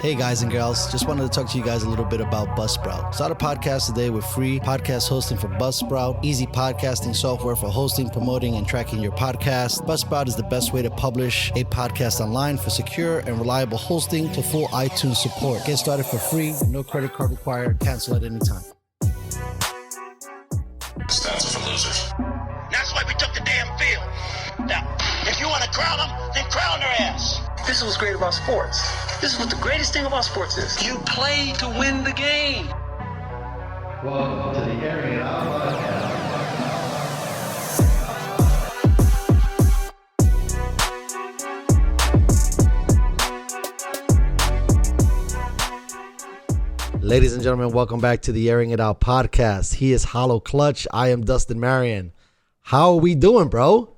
Hey guys and girls, just wanted to talk to you guys a little bit about Buzzsprout. Start a podcast today with free podcast hosting for Buzzsprout, easy podcasting software for hosting, promoting, and tracking your podcast. Buzzsprout is the best way to publish a podcast online for secure and reliable hosting to full iTunes support. Get started for free, no credit card required, cancel at any time. Stats for losers. That's why we took the damn field. Now, if you want to crown them, then crown their ass. This is what's great about sports. This is what the greatest thing about sports is. You play to win the game. Welcome to the Airin podcast. Ladies and gentlemen, welcome back to the Airing It Out podcast. He is Hollow Clutch. I am Dustin Marion. How are we doing, bro?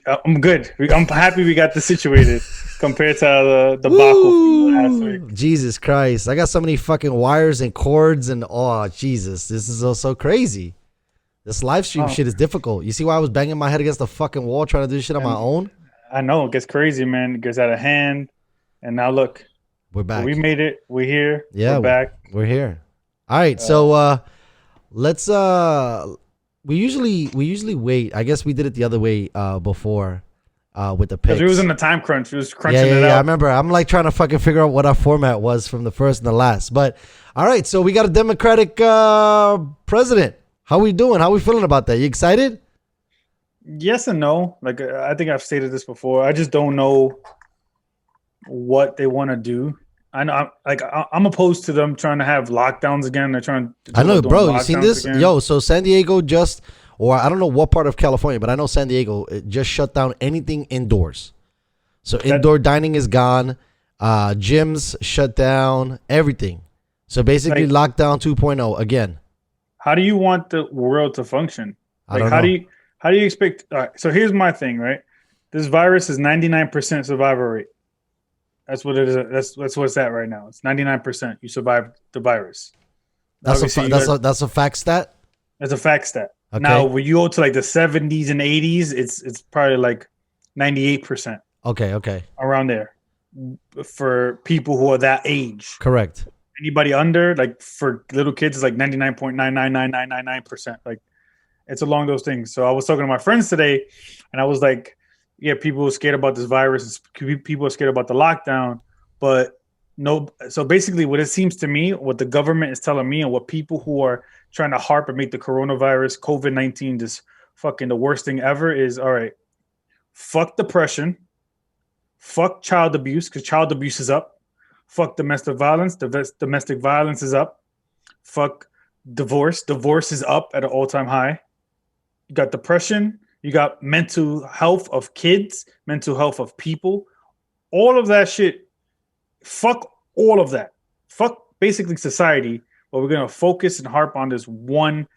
I'm good. I'm happy we got this situated compared to the debacle from last week. Jesus Christ. I got so many fucking wires and cords and Jesus. This is so crazy. This live stream shit is difficult. You see why I was banging my head against the fucking wall trying to do this shit on my own? I know. It gets crazy, man. It gets out of hand. And now look. We're back. We made it. We're here. Yeah, we're back. We're here. All right. So let's we usually wait. I guess we did it the other way before with the picks. Because we was in the time crunch. We was crunching it out. Yeah, I remember. I'm like trying to fucking figure out what our format was from the first and the last. But all right, so we got a Democratic president. How we doing? How we feeling about that? You excited? Yes and no. Like I think I've stated this before. I just don't know what they want to do. I know, I'm opposed to them trying to have lockdowns again. They're trying to I know, bro. You seen this? Again. Yo, so San Diego or I don't know what part of California, but I know San Diego just shut down anything indoors. So indoor dining is gone. Gyms shut down. Everything. So basically, lockdown 2.0 again. How do you want the world to function? I don't know. How do you expect? All right, so here's my thing, right? This virus is 99% survival rate. That's what it is. That's what's at right now. It's 99%. You survived the virus. That's a fact stat. That's a fact stat. Okay. Now, when you go to like the 70s and 80s, it's probably like 98%. Okay. Around there for people who are that age. Correct. Anybody under, like for little kids, it's like 99.999999%. Like it's along those things. So I was talking to my friends today, and I was like, yeah, people are scared about this virus. People are scared about the lockdown, but no. So basically, what it seems to me, what the government is telling me, and what people who are trying to harp and make the coronavirus, COVID-19, just fucking the worst thing ever is, all right, fuck depression, fuck child abuse, because child abuse is up. Fuck domestic violence. Domestic violence is up. Fuck divorce. Divorce is up at an all-time high. You got depression. You got mental health of kids, mental health of people, all of that shit. Fuck all of that. Fuck basically society. But we're going to focus and harp on this one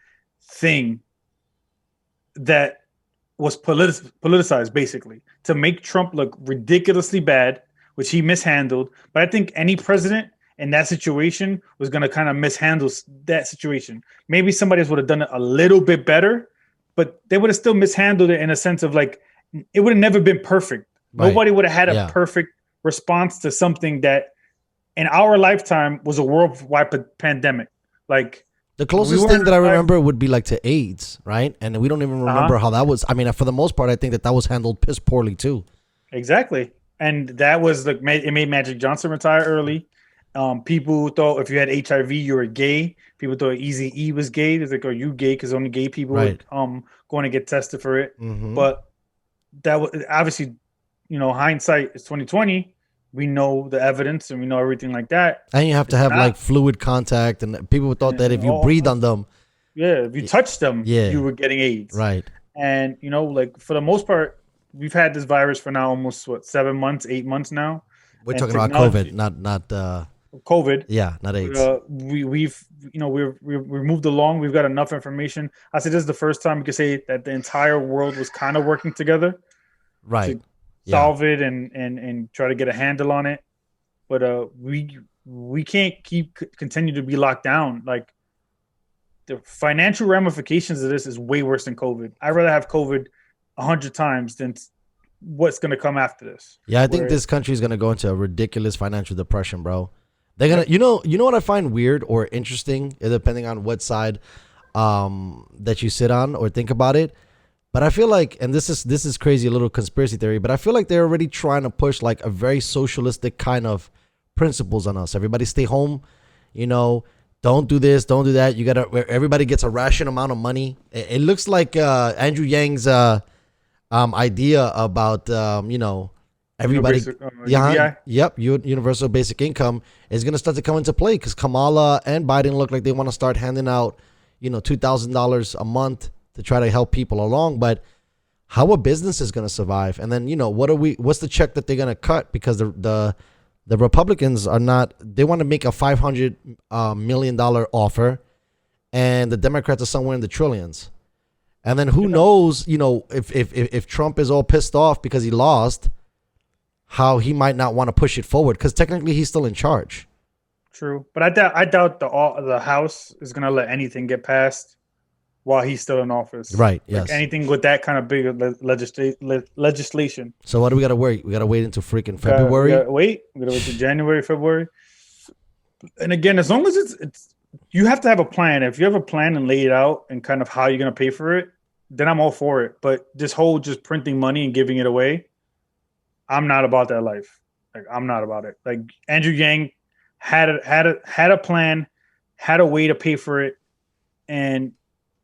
thing that was politicized basically to make Trump look ridiculously bad, which he mishandled. But I think any president in that situation was going to kind of mishandle that situation. Maybe somebody else would have done it a little bit better, but they would have still mishandled it in a sense of like, it would have never been perfect. Right. Nobody would have had a perfect response to something that in our lifetime was a worldwide pandemic. Like the closest thing that I remember would be like to AIDS, right? And we don't even remember how that was. I mean, for the most part, I think that was handled piss poorly too. Exactly. And that was like, it made Magic Johnson retire early. People thought if you had HIV, you were gay. People thought Eazy-E was gay. It's like, are you gay? Because only gay people were going to get tested for it. Mm-hmm. But that was obviously, hindsight is 2020. We know the evidence and we know everything like that. And you have to have like fluid contact, and people thought that if you breathe on them, if you touched them, you were getting AIDS. Right. And like for the most part, we've had this virus for now almost 7 months, 8 months now. We're talking about COVID, not COVID. Yeah, not AIDS. We've moved along. We've got enough information. I said this is the first time we could say that the entire world was kind of working together, right? To solve it and try to get a handle on it. But we can't continue to be locked down. Like the financial ramifications of this is way worse than COVID. I'd rather have COVID 100 times than what's going to come after this. Yeah, I think this country is going to go into a ridiculous financial depression, bro. They're going to, you know what I find weird or interesting, depending on what side that you sit on or think about it. But I feel like, and this is crazy, a little conspiracy theory, but I feel like they're already trying to push like a very socialistic kind of principles on us. Everybody stay home, you know, don't do this, don't do that. You got to, everybody gets a ration amount of money. It looks like Andrew Yang's idea about you know, everybody universal basic income is going to start to come into play because Kamala and Biden look like they want to start handing out, you know, $2,000 a month to try to help people along. But how a business is going to survive? And then, you know, what's the check that they're going to cut? Because the Republicans are not, they want to make a $500 million offer, and the Democrats are somewhere in the trillions. And then who knows, you know, if Trump is all pissed off because he lost, how he might not want to push it forward because technically he's still in charge. True, but I doubt the House is gonna let anything get passed while he's still in office. Right. Like yes. anything with that kind of big legislation. So what do we gotta wait? We gotta wait until freaking February. We gotta wait to January, February. And again, as long as it's you have to have a plan. If you have a plan and lay it out and kind of how you're gonna pay for it, then I'm all for it. But this whole just printing money and giving it away, I'm not about that life. Like I'm not about it. Like Andrew Yang had a plan, had a way to pay for it, and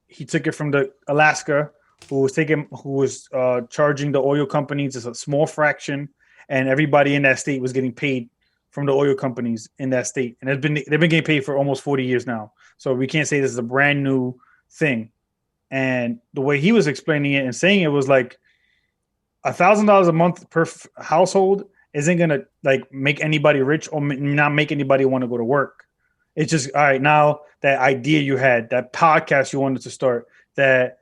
he took it from the Alaska, who was charging the oil companies as a small fraction, and everybody in that state was getting paid from the oil companies in that state, and they've been getting paid for almost 40 years now. So we can't say this is a brand new thing. And the way he was explaining it and saying it was like $1,000 a month per household isn't gonna like make anybody rich or not make anybody want to go to work. It's just all right. Now that idea you had, that podcast you wanted to start, that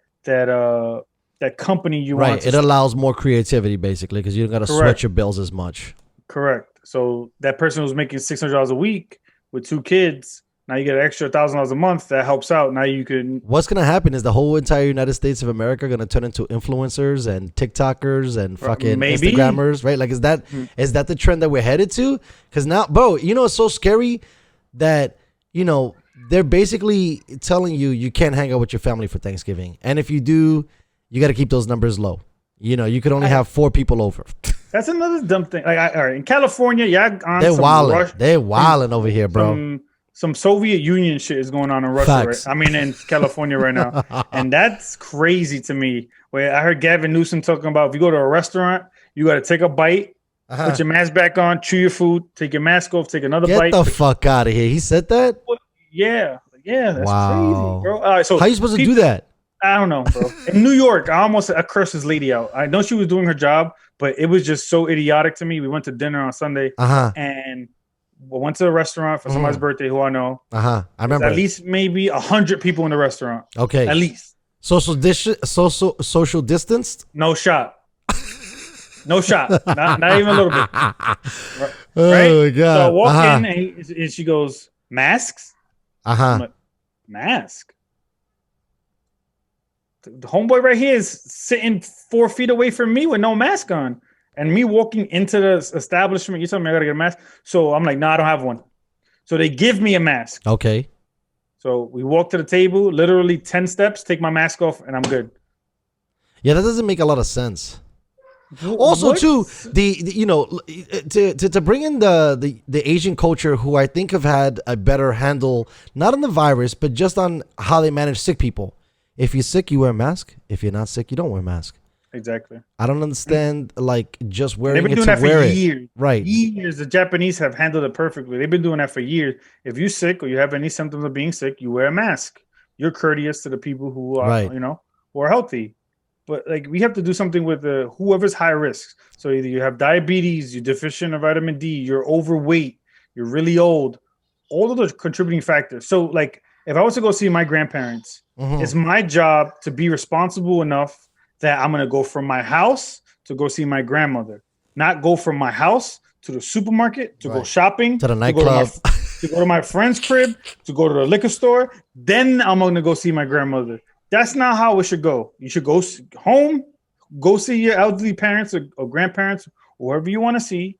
company you want. Right. It allows more creativity basically because you don't got to sweat your bills as much. Correct. So that person who's making $600 a week with 2 kids, now you get an extra $1,000 a month. That helps out. Now you can. What's going to happen is the whole entire United States of America going to turn into influencers and TikTokers and fucking Instagrammers, right? Like, is that the trend that we're headed to? Because now, bro, you know, it's so scary that, you know, they're basically telling you can't hang out with your family for Thanksgiving. And if you do, you got to keep those numbers low. You know, you could only have 4 people over. That's another dumb thing. Like, all right, in California, they're wilding. They're wilding over here, bro. Some Soviet Union shit is going on in Russia. Right? I mean, in California right now. And that's crazy to me. Where I heard Gavin Newsom talking about if you go to a restaurant, you got to take a bite, put your mask back on, chew your food, take your mask off, take another bite. Get the fuck out of here. He said that? Yeah, that's crazy, bro. All right, so how are you supposed to do that? I don't know, bro. In New York, I cursed this lady out. I know she was doing her job, but it was just so idiotic to me. We went to dinner on Sunday, and we went to a restaurant for somebody's birthday who I know. I remember. At least maybe 100 people in the restaurant. Okay. At least. Social distanced? No shot. No shot. Not even a little bit. Right? Oh, my God. So I walk in and she goes, masks? I'm like, mask? The homeboy right here is sitting 4 feet away from me with no mask on. And me walking into the establishment, you tell me I got to get a mask. So I'm like, no, I don't have one. So they give me a mask. Okay. So we walk to the table, literally 10 steps, take my mask off, and I'm good. Yeah, that doesn't make a lot of sense. Also, too, to bring in the Asian culture, who I think have had a better handle, not on the virus, but just on how they manage sick people. If you're sick, you wear a mask. If you're not sick, you don't wear a mask. Exactly. I don't understand, like, just wearing it to wear it. They've been doing that for years. Right. Years. The Japanese have handled it perfectly. They've been doing that for years. If you're sick or you have any symptoms of being sick, you wear a mask. You're courteous to the people who are, who are healthy. But, like, we have to do something with whoever's high risk. So either you have diabetes, you're deficient of vitamin D, you're overweight, you're really old. All of those contributing factors. So, like, if I was to go see my grandparents, it's my job to be responsible enough that I'm going to go from my house to go see my grandmother, not go from my house to the supermarket, to go shopping, to the nightclub, to go to my friend's crib, to go to the liquor store. Then I'm going to go see my grandmother. That's not how it should go. You should go home, go see your elderly parents or grandparents, whoever you want to see.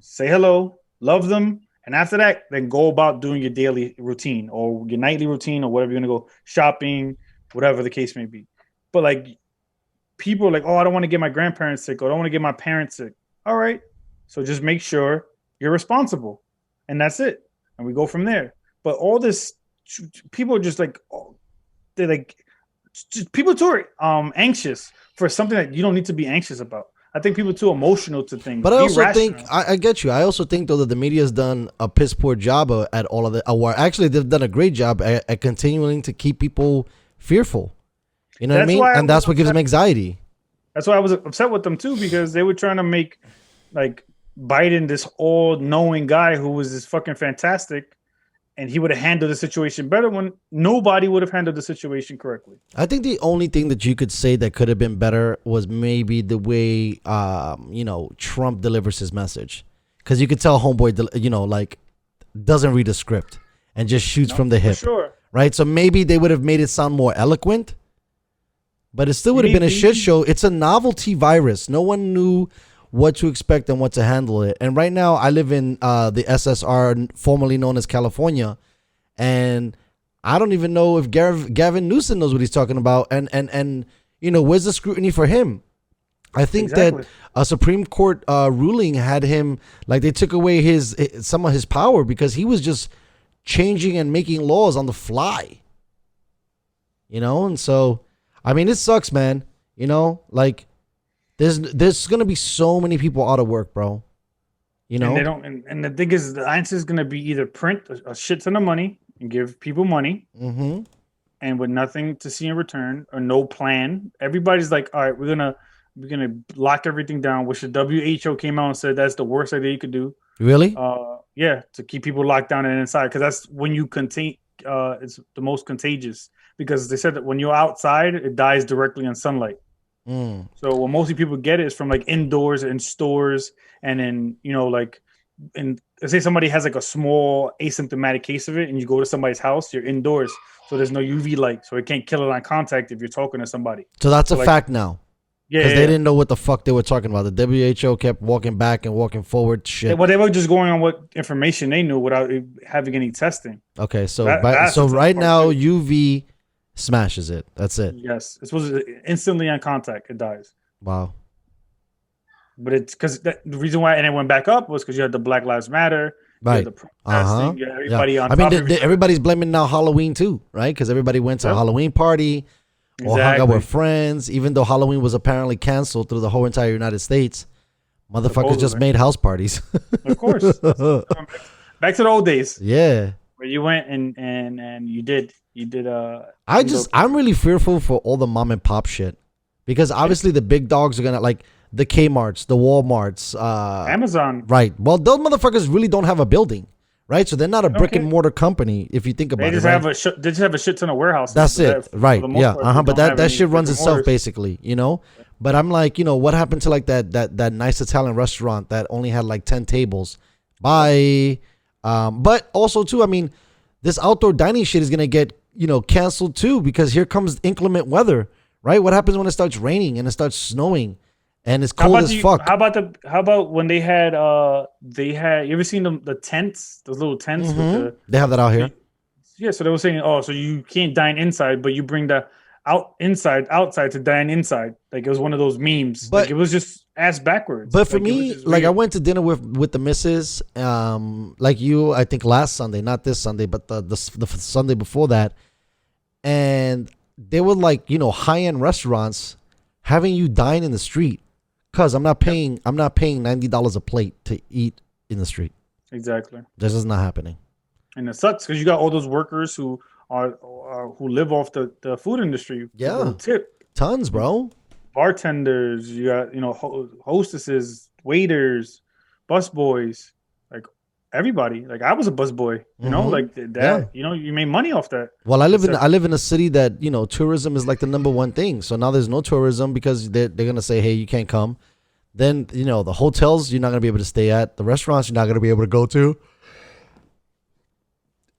Say hello, love them, and after that, then go about doing your daily routine or your nightly routine or whatever you're gonna go shopping, whatever the case may be. But like people are like, oh, I don't want to get my grandparents sick or I don't want to get my parents sick. All right, so just make sure you're responsible, and that's it, and we go from there. But all this, people are just like, they're like, people too are anxious for something that you don't need to be anxious about. I think people are too emotional to things. But I also think, I get you. I also think, though, that the media has done a piss poor job at all of it. Or actually, they've done a great job at continuing to keep people fearful. You know what I mean? And that's what gives them anxiety. That's why I was upset with them, too, because they were trying to make, like, Biden this all-knowing guy who was this fucking fantastic, and he would have handled the situation better when nobody would have handled the situation correctly. I think the only thing that you could say that could have been better was maybe the way, Trump delivers his message. Because you could tell homeboy, doesn't read a script and just shoots from the hip. Sure. Right? So maybe they would have made it sound more eloquent. But it still would have been a shit show. It's a novelty virus. No one knew what to expect and what to handle it. And right now I live in the SSR, formerly known as California, and I don't even know if Gavin Newsom knows what he's talking about. And where's the scrutiny for him? I think that a Supreme Court ruling had him, like, they took away some of his power because he was just changing and making laws on the fly. And so, I mean, it sucks, man. There's gonna be so many people out of work, bro. And they don't. And the thing is, the answer is gonna be either print a shit ton of money and give people money, and with nothing to see in return or no plan. Everybody's like, all right, we're gonna lock everything down. Which the WHO came out and said that's the worst idea you could do. Really? Yeah, to keep people locked down and inside, because that's when you contain. It's the most contagious, because they said that when you're outside, it dies directly in sunlight. So what mostly people get is from like indoors in stores, and then let's say somebody has like a small asymptomatic case of it, and you go to somebody's house, you're indoors, so there's no UV light, so it can't kill it on contact if you're talking to somebody. So that's a fact now. Yeah, because they didn't know what the fuck they were talking about. The WHO kept walking back and walking forward. Shit. Well, they were just going on what information they knew without having any testing. Okay, so right now UV smashes it. That's it. Yes, it's supposed to instantly on contact, it dies. Wow. But it's because the reason why it went back up was because you had the Black Lives Matter, right? Everybody on. I mean, everybody's blaming now Halloween too, right? Because everybody went to a Halloween party or hung out with friends, even though Halloween was apparently canceled through the whole entire United States. Motherfuckers just made house parties. Of course. Back to the old days. Yeah. Where you went and you did. I'm really fearful for all the mom and pop shit, because obviously the big dogs are gonna, like, the Kmart's, the Walmart's, Amazon. Right. Well, those motherfuckers really don't have a building, right? So they're not a brick and mortar company if you think about it. They just have a shit ton of warehouses. That's it. Right. Yeah. But that shit runs itself basically, But I'm like, what happened to like that nice Italian restaurant that only had like 10 tables? Bye. But also too, I mean, this outdoor dining shit is gonna get canceled too, because here comes inclement weather, right? What happens when it starts raining and it starts snowing and it's cold as fuck? How about when they had you ever seen the tents, those little tents? They have that out here. Yeah, so they were saying, so you can't dine inside, but you bring the outside to dine inside. Like, it was one of those memes. But like, it was just ass backwards. But for me, like, I went to dinner with the missus, like you, I think last Sunday, not this Sunday, but the Sunday before that. And they were like, high-end restaurants having you dine in the street, because I'm not paying $90 a plate to eat in the street. Exactly. This is not happening. And it sucks because you got all those workers who live off the food industry. Yeah. Tip. Tons, bro. Bartenders, you got, hostesses, waiters, busboys, like everybody. Like, I was a busboy, like that, you made money off that. Well, I live in a city that, tourism is like the number one thing. So now there's no tourism because they're going to say, hey, you can't come. Then, the hotels you're not going to be able to stay at. The restaurants you're not going to be able to go to.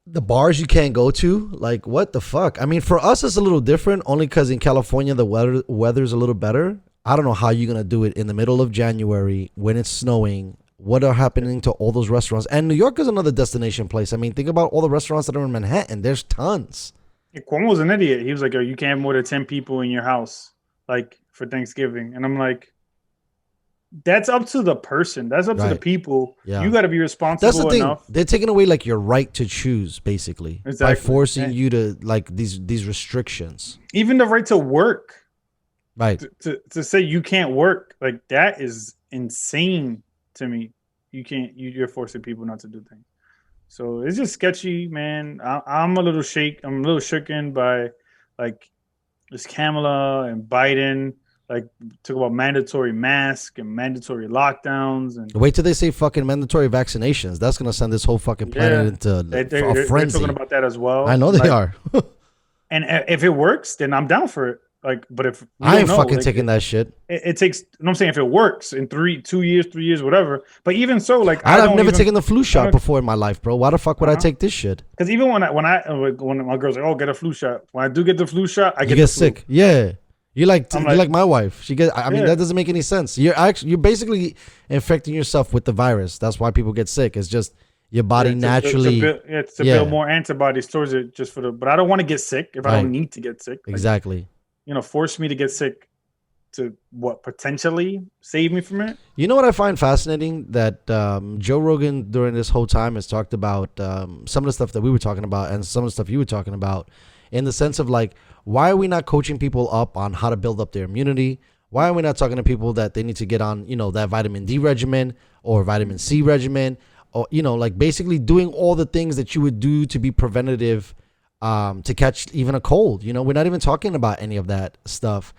The bars you can't go to. Like, what the fuck? I mean, for us, it's a little different only because in California, the weather's a little better. I don't know how you're gonna do it in the middle of January when it's snowing. What are happening to all those restaurants? And New York is another destination place. I mean, think about all the restaurants that are in Manhattan. There's tons. Yeah, Cuomo's an idiot. He was like, "Oh, you can't have more than 10 people in your house, like for Thanksgiving." And I'm like, "That's up to the person. That's up to the people. Yeah. You got to be responsible That's the thing. enough." They're taking away like your right to choose, basically, by forcing Yeah. you to like these restrictions. Even the right to work, Right. to say you can't work, like that is insane to me. You can't. You're forcing people not to do things. So it's just sketchy, man. I'm a little shooken by like this Kamala and Biden. Like talk about mandatory mask and mandatory lockdowns and Wait till they say fucking mandatory vaccinations. That's gonna send this whole fucking planet into a frenzy. They're talking about that as well. I know they are. And if it works, then I'm down for it. Like, but if I ain't fucking taking that shit. It takes. I'm saying if it works in 3 years, whatever. But even so, like I've never taken the flu shot before in my life, bro. Why the fuck would I take this shit? Because even when my girl's like, "Oh, get a flu shot," when I do get the flu shot, I get sick. Yeah, you're like my wife. She gets. I mean, that doesn't make any sense. You're basically infecting yourself with the virus. That's why people get sick. It's just your body naturally. To build more antibodies towards it, just for the. But I don't want to get sick if I don't need to get sick. Exactly. Force me to get sick to what potentially save me from it. You know what I find fascinating? That Joe Rogan during this whole time has talked about some of the stuff that we were talking about and some of the stuff you were talking about, in the sense of like, why are we not coaching people up on how to build up their immunity? Why are we not talking to people that they need to get on, that vitamin D regimen or vitamin C regimen, or, like basically doing all the things that you would do to be preventative to catch even a cold. We're not even talking about any of that stuff.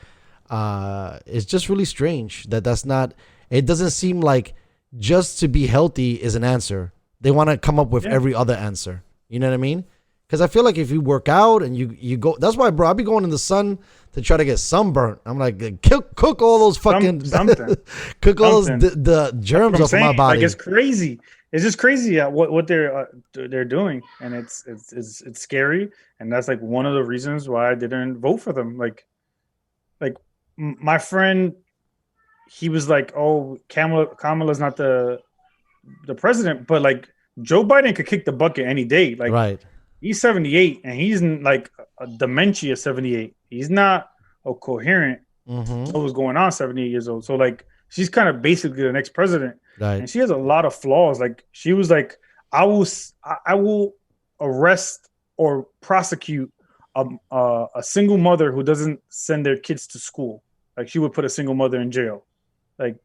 It's just really strange that's not, it doesn't seem like just to be healthy is an answer. They want to come up with every other answer. You know what I mean? Because I feel like if you work out and you go, that's why, bro, I'll be going in the sun to try to get sunburnt. I'm like, cook all those fucking, cook all those the germs off of my body. Like, it's crazy. It's just crazy what they're doing, and it's scary. And that's like one of the reasons why I didn't vote for them. Like my friend, he was like, "Oh, Kamala's not the president," but like Joe Biden could kick the bucket any day. Like, right. He's 78, and he's like a dementia 78. He's not a coherent. What was going on 78 years old? So like, she's kind of basically the next president. Right. And she has a lot of flaws. Like, she was like, I will arrest or prosecute a single mother who doesn't send their kids to school. Like, she would put a single mother in jail. Like,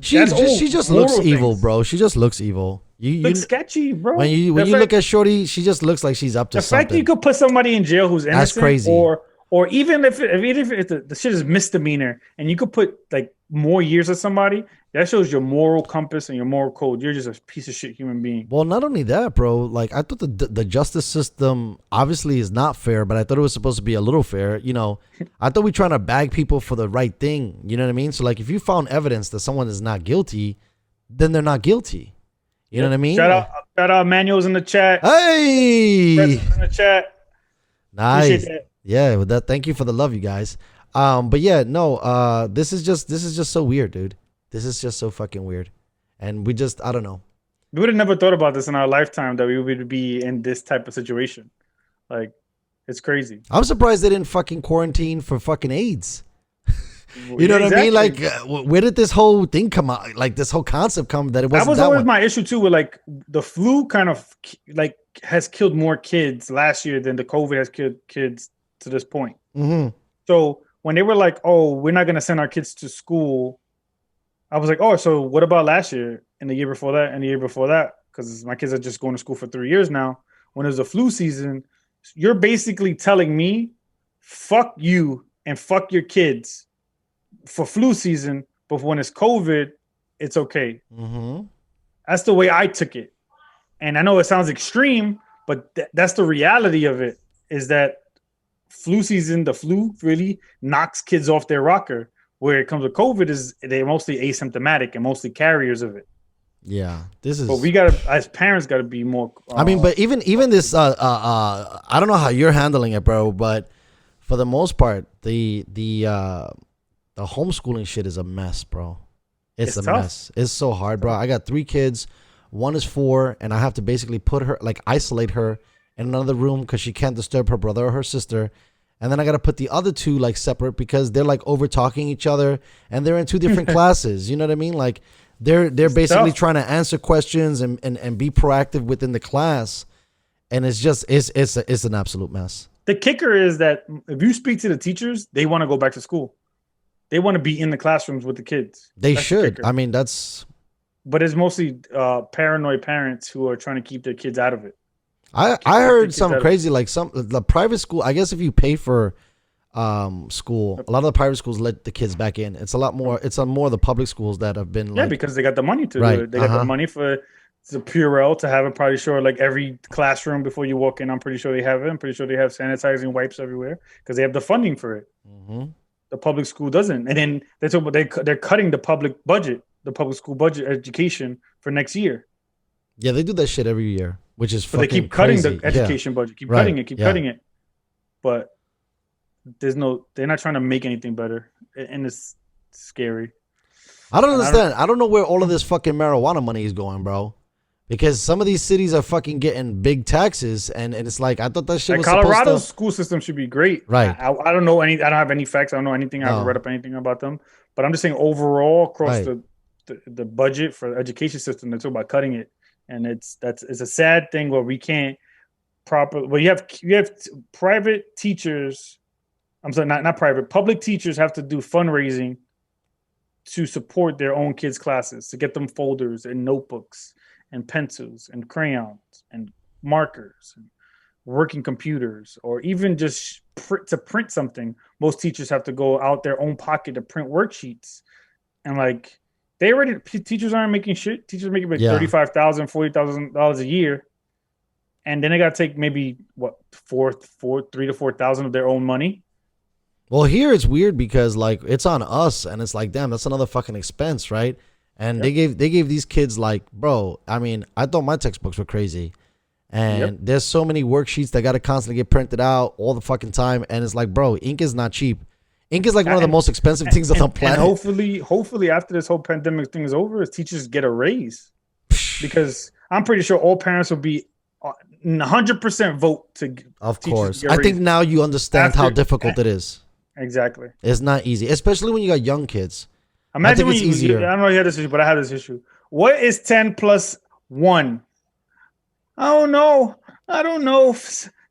she just looks evil, bro. She just looks evil. You looks sketchy, bro. When you look at Shorty, she just looks like she's up to something. The fact that you could put somebody in jail who's innocent, that's crazy. Or even if the shit is misdemeanor, and you could put like more years of somebody, that shows your moral compass and your moral code. You're just a piece of shit human being. Well, not only that, bro. Like, I thought the justice system obviously is not fair, but I thought it was supposed to be a little fair. I thought we trying to bag people for the right thing. You know what I mean? So like, if you found evidence that someone is not guilty, then they're not guilty. You know what I mean? Shout out Manuel's in the chat. Hey, in the chat. Nice. Yeah, with that, thank you for the love, you guys. But yeah, no, this is just so weird, dude. This is just so fucking weird. And I don't know. We would have never thought about this in our lifetime, that we would be in this type of situation. Like, it's crazy. I'm surprised they didn't fucking quarantine for fucking AIDS. You know what I mean? Like, where did this whole thing come out? Like, this whole concept come that it wasn't that was always my issue too. With like, the flu kind of like has killed more kids last year than the COVID has killed kids to this point. Mm-hmm. So when they were like, "Oh, we're not gonna send our kids to school," I was like, "Oh, so what about last year and the year before that and the year before that?" Because my kids are just going to school for 3 years now. When there's a flu season, you're basically telling me, "Fuck you and fuck your kids." For flu season, but when it's COVID, it's okay. Mm-hmm. That's the way I took it. And I know it sounds extreme, but that's the reality of it, is that flu season, the flu really knocks kids off their rocker. Where it comes with COVID, they're mostly asymptomatic and mostly carriers of it. Yeah, but we gotta, as parents, gotta be more. I mean, but even this, I don't know how you're handling it, bro, but for the most part, the The homeschooling shit is a mess, bro. It's a tough. mess. It's so hard, bro. I got 3 kids. One is 4, and I have to basically put her, like, isolate her in another room because she can't disturb her brother or her sister. And then I got to put the other 2, like, separate because they're, like, over talking each other, and they're in 2 different classes. You know what I mean? Like, they're basically trying to answer questions and be proactive within the class, and it's just it's an absolute mess. The kicker is that if you speak to the teachers, they want to go back to school. They want to be in the classrooms with the kids. They should. I mean, that's. But it's mostly paranoid parents who are trying to keep their kids out of it. I heard something crazy, like the private school. I guess if you pay for school, a lot of the private schools let the kids back in. It's a lot more. It's on more of the public schools that have been. Yeah, because they got the money to do it. They got the money for the Purell to have it. Probably sure, like every classroom before you walk in, I'm pretty sure they have it. I'm pretty sure they have sanitizing wipes everywhere because they have the funding for it. Mm-hmm. The public school doesn't, and then they're cutting the public budget, the public school budget education for next year. Yeah, they do that shit every year, which is fucking they keep crazy. cutting the education budget, keep cutting it. But they're not trying to make anything better, and it's scary. I don't understand. I don't know where all of this fucking marijuana money is going, bro. Because some of these cities are fucking getting big taxes, and it's like I thought that shit was Colorado's school system should be great. Right. I don't know any. I don't have any facts. I don't know anything. I haven't read up anything about them. But I'm just saying overall across the budget for the education system, they're talking about cutting it, and it's a sad thing where we can't properly. Well, you have private teachers. I'm sorry, not private. Public teachers have to do fundraising to support their own kids' classes, to get them folders and notebooks and pencils and crayons and markers and working computers, or even just to print something. Most teachers have to go out their own pocket to print worksheets. And like teachers aren't making shit. Teachers are making like $35,000, $40,000 a year. And then they got to take maybe $3,000 to $4,000 of their own money. Well, here it's weird because like it's on us, and it's like, damn, that's another fucking expense, right? And they gave these kids like, bro, I mean, I thought my textbooks were crazy. And there's so many worksheets that got to constantly get printed out all the fucking time. And it's like, bro, ink is not cheap. Ink is like one of the most expensive things on the planet. And hopefully after this whole pandemic thing is over, teachers get a raise. Because I'm pretty sure all parents will be 100% vote to. Of course. I think now you understand how difficult it is. Exactly. It's not easy, especially when you got young kids. Imagine when I don't know if you had this issue, but I have this issue. What is 10 plus 1? I don't know.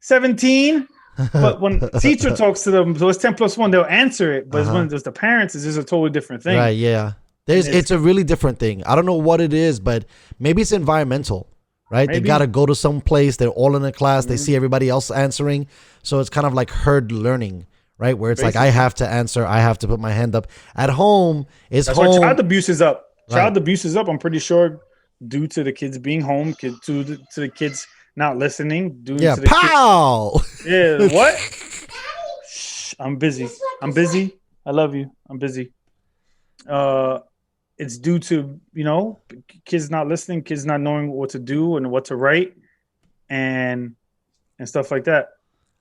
17? But when the teacher talks to them, so it's 10 plus 1, they'll answer it. But when there's the parents, it's just a totally different thing. Right, yeah. It's a really different thing. I don't know what it is, but maybe it's environmental, right? Maybe. They got to go to some place. They're all in a class. They see everybody else answering. So it's kind of like herd learning. Right, where it's basically like I have to answer, I have to put my hand up. At home, That's why child abuse is up. Child abuse is up. I'm pretty sure due to the kids being home, to the kids not listening. Pow! Yeah, what? Shh, I'm busy. I love you. I'm busy. It's due to kids not listening, kids not knowing what to do and what to write, and stuff like that.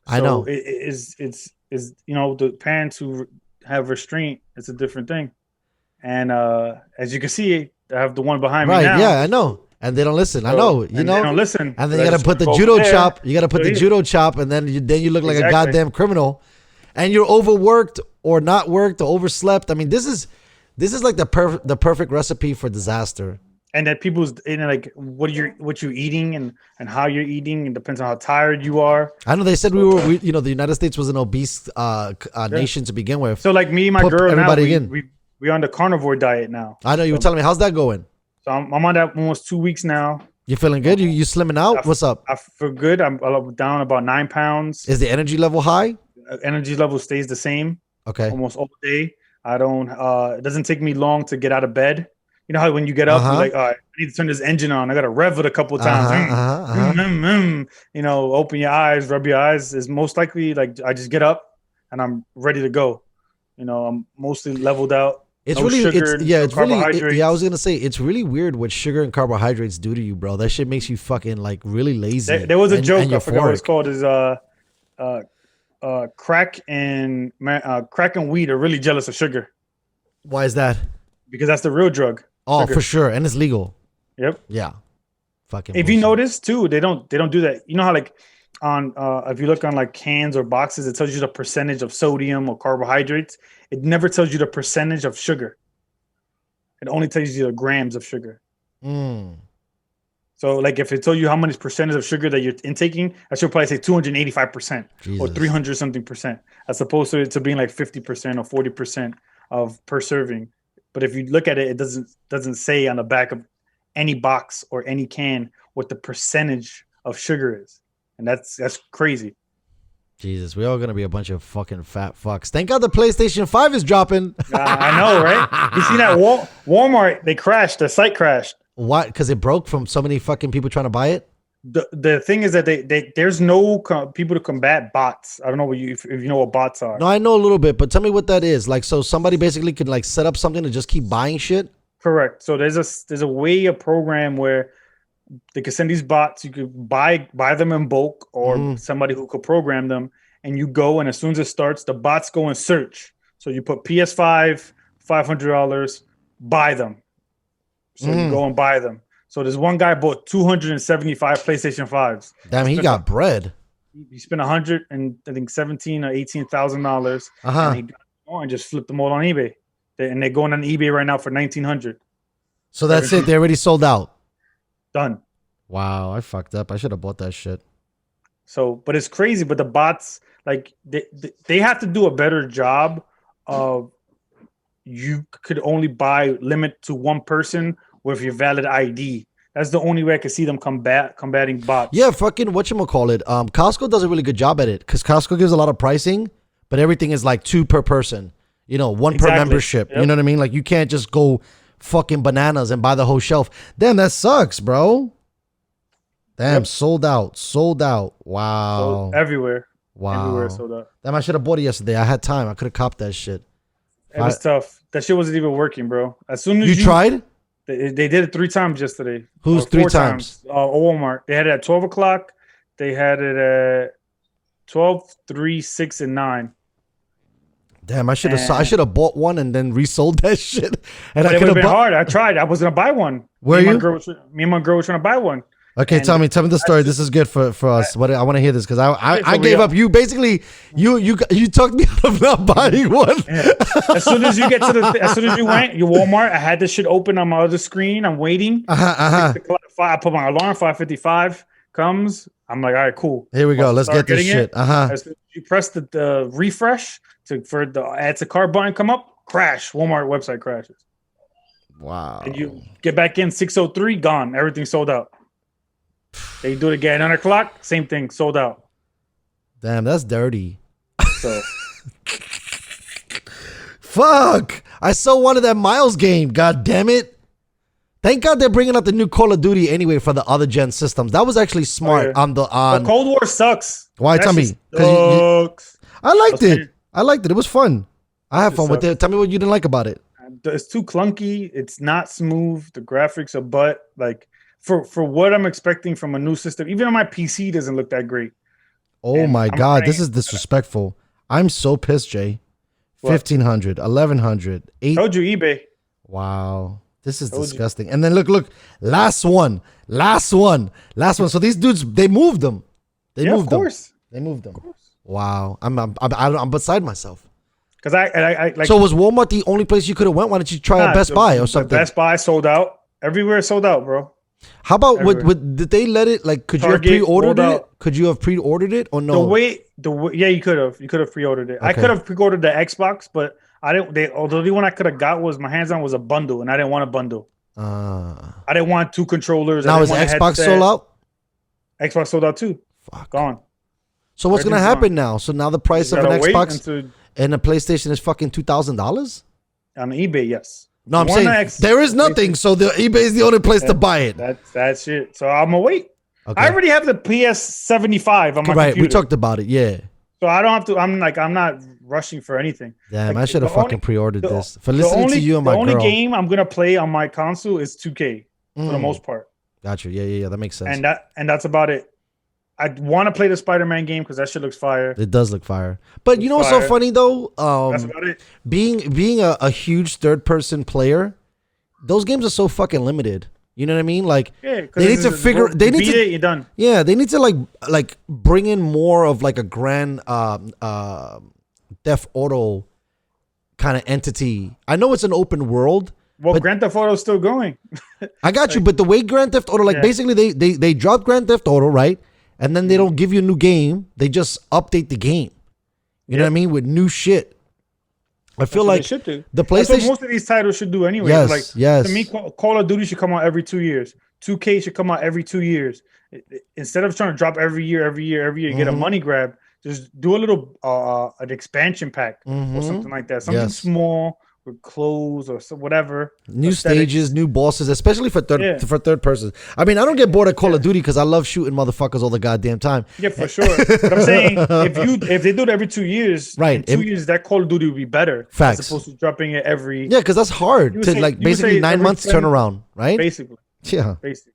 So I know is the parents who have restraint, it's a different thing. And as you can see, I have the one behind me now. Right, yeah, I know. And they don't listen. I know. They don't listen. And then you got to put the judo chop. You got to put the judo chop, and then you look like a goddamn criminal. And you're overworked or not worked or overslept. I mean, this is like the perfect recipe for disaster. And that people's like what you're eating and how you're eating, and depends on how tired you are. I know they said the United States was an obese nation to begin with. So like me and my girl now, we're on the carnivore diet now. I know you were telling me, how's that going? So I'm on that almost 2 weeks now. You feeling good? You slimming out? What's up? I feel good. I'm down about 9 pounds. Is the energy level high? Energy level stays the same. Okay. Almost all day. I don't. It doesn't take me long to get out of bed. You know how when you get up, you're like, all right, I need to turn this engine on. I got to rev it a couple of times. Open your eyes, rub your eyes. Is most likely like I just get up and I'm ready to go. I'm mostly leveled out. It's really, I was gonna say it's really weird what sugar and carbohydrates do to you, bro. That shit makes you fucking like really lazy. There was a joke, I forgot what it's called. Is crack and weed are really jealous of sugar. Why is that? Because that's the real drug. Oh, sugar. for sure, and it's legal. Yep. Yeah. Fucking. If bullshit. you notice too, they don't do that. You know how like on if you look on like cans or boxes, it tells you the percentage of sodium or carbohydrates. It never tells you the percentage of sugar. It only tells you the grams of sugar. So like if it told you how many percentage of sugar that you're intaking, I should probably say 285% or 300 something percent, as opposed to it to being like 50% or 40% of per serving. But if you look at it, it doesn't say on the back of any box or any can what the percentage of sugar is. And that's crazy. Jesus, we all gonna be a bunch of fucking fat fucks. Thank God the PlayStation 5 is dropping. I know, right? You see that Walmart, they crashed, the site crashed. Why? Because it broke from so many fucking people trying to buy it? The thing is that they there's no people to combat bots. I don't know if you know what bots are. No, I know a little bit, but tell me what that is. Like, so somebody basically could like set up something to just keep buying shit? Correct. So there's a program where they could send these bots. You could buy them in bulk, or somebody who could program them, and you go, and as soon as it starts, the bots go and search. So you put PS5, $500, buy them. So you go and buy them. So there's one guy bought 275 PlayStation 5s. Damn, he got bread. He spent $117,000 or $18,000, and he got them all and just flipped them all on eBay. And they're going on eBay right now for $1,900. So that's it. They already sold out. Done. Wow, I fucked up. I should have bought that shit. So, but it's crazy. But the bots, like they have to do a better job of. You could only limit to one person with your valid ID. That's the only way I can see them combating bots. Yeah, fucking whatchamacallit. Costco does a really good job at it because Costco gives a lot of pricing, but everything is like 2 per person. You know, 1 per membership. Yep. You know what I mean? Like you can't just go fucking bananas and buy the whole shelf. Damn, that sucks, bro. Damn, sold out. Wow. Sold everywhere. Wow. Everywhere sold out. Damn, I should have bought it yesterday. I had time. I could have copped that shit. It was tough. That shit wasn't even working, bro. As soon as you tried, they did it 3 times yesterday. Who's 3 times? Walmart. They had it at 12 o'clock. They had it at 12, 3, 6, and 9. Damn, I should have bought one and then resold that shit. And it would have been hard. I tried. I was gonna buy one. Were you? Me and my girl were trying to buy one. Okay, tell me the story. This is good for us. I want to hear this because I gave up. You basically you talked me out of not buying one. Yeah. As soon as you went, you Walmart. I had this shit open on my other screen. I'm waiting. I put my alarm. 5:55 comes. I'm like, all right, cool. Here we go. Let's get this shit. As soon as you press the refresh for the add to cart button come up, crash. Walmart website crashes. Wow. And you get back in 6:03, gone. Everything sold out. They do it again 9 o'clock, same thing, sold out. Damn, that's dirty. So fuck. I so wanted that Miles game. God damn it. Thank God they're bringing out the new Call of Duty anyway for the other gen systems. That was actually smart. But Cold War sucks. Why? Tell me. I liked it. It was fun. I had fun with it. Tell me what you didn't like about it. It's too clunky. It's not smooth. The graphics are like for what I'm expecting from a new system. Even on my PC, doesn't look that great. Oh my God, this is disrespectful. I'm so pissed, Jay. 1,500, 1,100, 8. Told you eBay. Wow, this is disgusting. And then look, last one. So these dudes, they moved them. They moved them. Wow, I'm beside myself. Because I like. So was Walmart the only place you could have went? Why didn't you try at Best Buy or something? Best Buy sold out. Everywhere sold out, bro. How about did they let it like? Could Target, you have pre-ordered it? Could you have pre-ordered it or no? The way, yeah, you could have. You could have pre-ordered it. Okay. I could have pre-ordered the Xbox, but I didn't. Although the one I could have got was my hands on was a bundle, and I didn't want a bundle. I didn't want 2 controllers. Now is Xbox sold out? Xbox sold out too. Fuck. Gone. So what's gonna happen now? So now the price of an Xbox and a PlayStation is fucking $2,000 on eBay. Yes. No, I'm saying there is nothing, so the eBay is the only place to buy it. That's it. So I'm gonna wait. Okay. I already have the PS75 on my computer. We talked about it, yeah. So I don't have to. I'm not rushing for anything. Damn, like, I should have fucking pre-ordered this. For listening to you and my girl. The only game I'm gonna play on my console is 2K for the most part. Gotcha. Yeah. That makes sense. And that's about it. I want to play the Spider-Man game because that shit looks fire. It does look fire. But you know what's so funny though? That's about it. Being a huge third person player, those games are so fucking limited. You know what I mean? Like they need to figure. They need to. You're done. Yeah, they need to like bring in more of like a grand Theft Auto kind of entity. I know it's an open world. Well, but Grand Theft Auto is still going. I got you, but the way Grand Theft Auto, basically they dropped Grand Theft Auto, right? And then they don't give you a new game. They just update the game. You know what I mean? With new shit. I feel like the PlayStation. That's what most of these titles should do anyway. Yes, To me, Call of Duty should come out every 2 years. 2K should come out every 2 years. Instead of trying to drop every year, get a money grab. Just do a little an expansion pack or something like that. Something small with clothes or whatever. New stages, new bosses, especially for third person. I mean, I don't get bored of Call of Duty because I love shooting motherfuckers all the goddamn time. Yeah, for sure. But I'm saying if they do it every 2 years, right? In 2 years that Call of Duty would be better. Facts. As opposed to dropping it every. Yeah, because that's hard to basically 9 months turnaround, right? Basically. Yeah. Basically.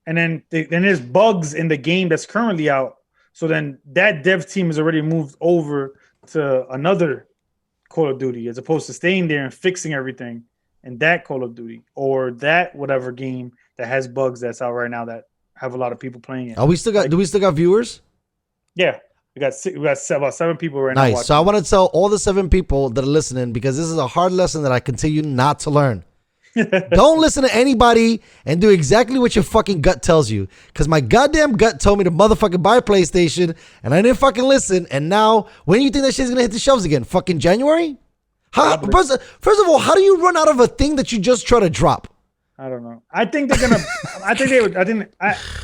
And then there's bugs in the game that's currently out. So then that dev team has already moved over to another Call of Duty as opposed to staying there and fixing everything in that Call of Duty or that whatever game that has bugs that's out right now that have a lot of people playing it. Do we still got viewers? Yeah. We got about 7 people right now. Nice. So I want to tell all the 7 people that are listening because this is a hard lesson that I continue not to learn. Don't listen to anybody and do exactly what your fucking gut tells you. Because my goddamn gut told me to motherfucking buy a PlayStation and I didn't fucking listen. And now, when do you think that shit's gonna hit the shelves again? Fucking January? First of all, how do you run out of a thing that you just try to drop? I don't know. I think they're gonna.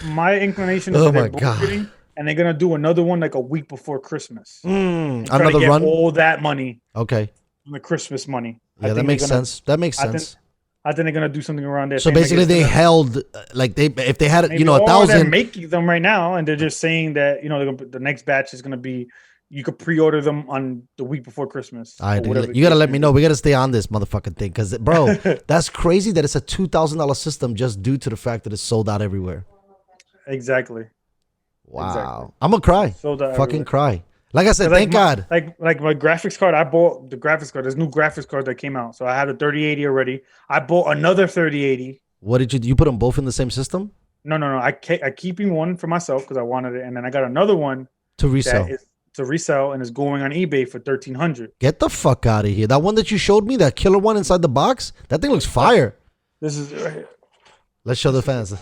My inclination is they're bullshitting and they're gonna do another one like a week before Christmas. Another run. All that money. Okay. The Christmas money. Yeah, that makes sense. That makes sense. I think they're gonna do something around there. So basically, they held if they had 1,000. They're making them right now, and they're just saying that the next batch is gonna be. You could pre-order them on the week before Christmas. All right, you gotta let me know. We gotta stay on this motherfucking thing because, bro, that's crazy that it's a $2,000 system just due to the fact that it's sold out everywhere. Exactly. Wow, exactly. I'm gonna cry. Sold out fucking everywhere. Cry. Like I said, thank God. Like my graphics card, I bought the graphics card. There's new graphics card that came out, so I had a 3080 already. I bought another 3080. What did you put them both in the same system? No. I keeping one for myself because I wanted it, and then I got another one to resell. And is going on eBay for $1,300. Get the fuck out of here! That one that you showed me, that killer one inside the box, that thing looks fire. This is it right here. Let's show the fans.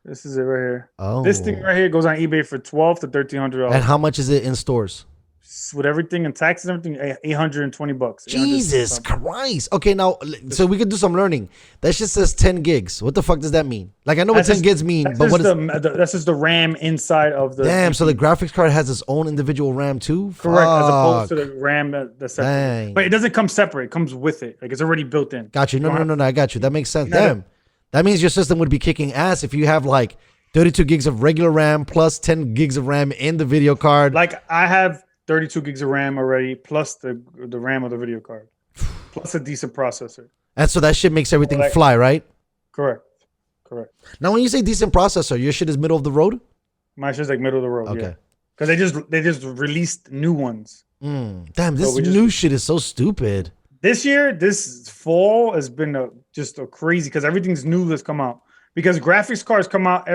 This is it right here. Oh, this thing right here goes on eBay for $1,200 to $1,300. And how much is it in stores? With everything and taxes and everything, $820. Jesus Christ! Okay, now so we could do some learning. That shit says 10 gigs. What the fuck does that mean? Like I know what 10 gigs mean, but what is that's just the RAM inside of the. Damn! So the graphics card has its own individual RAM too. Correct, fuck. as opposed to the RAM that's separate. Dang. But it doesn't come separate. It comes with it. Like it's already built in. Got you. No. I got you. That makes sense. Damn. That means your system would be kicking ass if you have like 32 gigs of regular RAM plus 10 gigs of RAM in the video card. Like I have 32 gigs of RAM already, plus the RAM of the video card, plus a decent processor. And so that shit makes everything fly, right? Correct. Now, when you say decent processor, your shit is middle of the road? My shit's like middle of the road, okay. Yeah. Because they just released new ones. Damn, this new shit is so stupid. This year, this fall has been just a crazy because everything's new that's come out. Because graphics cards come out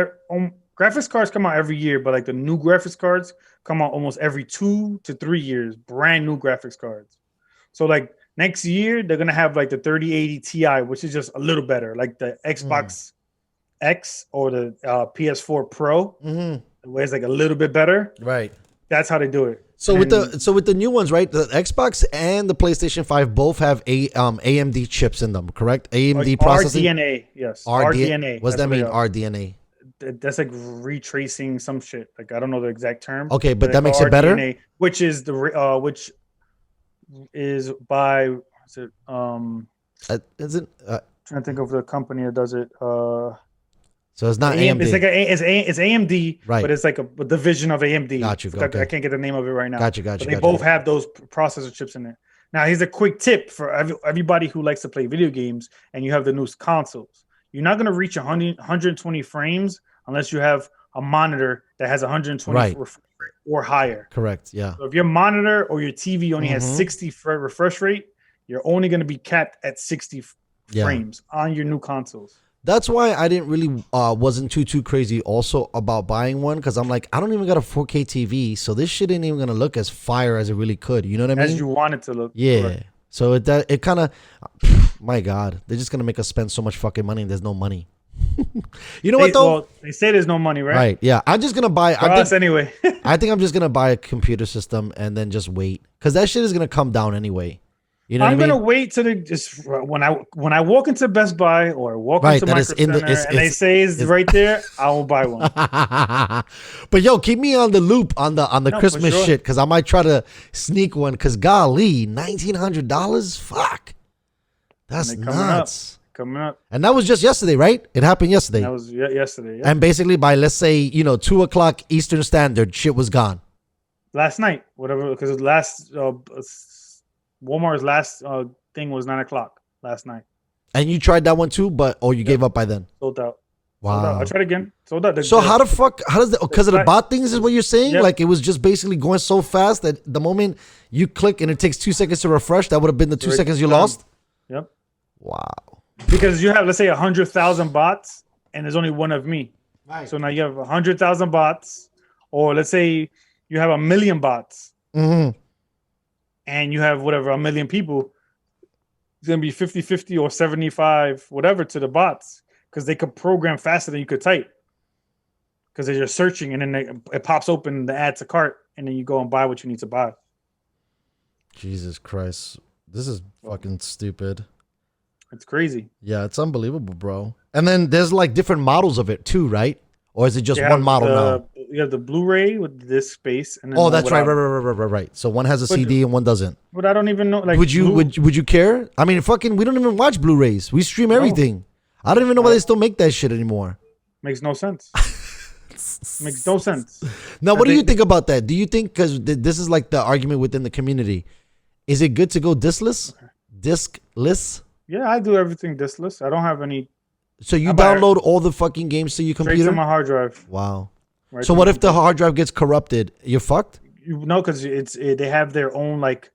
every year, but like the new graphics cards come out almost every 2 to 3 years, brand new graphics cards. So like next year, they're gonna have like the 3080 Ti, which is just a little better, like the Xbox X or the PS4 Pro, where it's like a little bit better. Right. That's how they do it. So with the new ones, right? The Xbox and the PlayStation 5 both have AMD chips in them, correct? AMD processing. RDNA, yes. RDNA. What does that mean? RDNA. That's like retracing some shit. Like I don't know the exact term. Okay, but that makes it better. RDNA, which is by is it trying to think of the company that does it. So it's not AMD. It's AMD, right? But it's like a division of AMD. Got you. Okay. I can't get the name of it right now. Got you. But they both have those processor chips in there. Now, here's a quick tip for everybody who likes to play video games and you have the newest consoles. You're not going to reach 120 frames unless you have a monitor that has 120 Right. or higher. Correct. Yeah. So if your monitor or your TV only has 60 refresh rate, you're only going to be capped at 60 frames on your new consoles. That's why I didn't really wasn't too crazy also about buying one, because I'm like, I don't even got a 4K TV, so this shit ain't even gonna look as fire as it really could. You know what I mean? As you want it to look. Yeah. Correct. So it kind of, my God, they're just gonna make us spend so much fucking money and there's no money. You know what though? Well, they say there's no money, right? Right. Yeah. I'm just gonna buy. Anyway. I think I'm just gonna buy a computer system and then just wait, because that shit is gonna come down anyway. You know what I mean? I'm gonna wait till just when I walk into Best Buy or walk into Micro Center and they say it's right there, I will buy one. But yo, keep me on the loop on the Christmas shit, because I might try to sneak one. Because golly, $1,900, fuck, that's nuts. Coming up, and that was just yesterday, right? It happened yesterday. That was yesterday. Yeah. And basically by, let's say, 2:00 Eastern Standard, shit was gone. Last night, whatever, because Walmart's last thing was 9:00 last night. And you tried that one too, or you gave up by then? Sold out. Wow. Sold out. I tried again. Sold out. So how does because of the bot things is what you're saying? Yep. Like it was just basically going so fast that the moment you click and it takes 2 seconds to refresh, that would have been the 2 seconds you lost? Yep. Wow. Because you have, let's say, 100,000 bots and there's only one of me. Right. So now you have 100,000 bots, or let's say you have 1 million bots. Mm-hmm. And you have whatever 1 million people, it's going to be 50-50 or 75, whatever, to the bots, because they could program faster than you could type. Because they're just searching, and then it pops open the add to cart, and then you go and buy what you need to buy. Jesus Christ. This is fucking stupid. It's crazy. Yeah, it's unbelievable, bro. And then there's like different models of it too, right? Or is it just one model now? You have the Blu-ray with this space. And then that's right. Right. So one has a CD and one doesn't. But I don't even know. Like, would you care? I mean, fucking, we don't even watch Blu-rays. We stream everything. I don't even know why they still make that shit anymore. Makes no sense. Makes no sense. Now, what do you think about that? Do you think, because this is like the argument within the community, is it good to go diskless? Diskless? Yeah, I do everything diskless. I don't have any. So you download all the fucking games to your computer? Straight to my hard drive. Wow. Right, so what if the hard drive gets corrupted? You're fucked? No, because they have their own like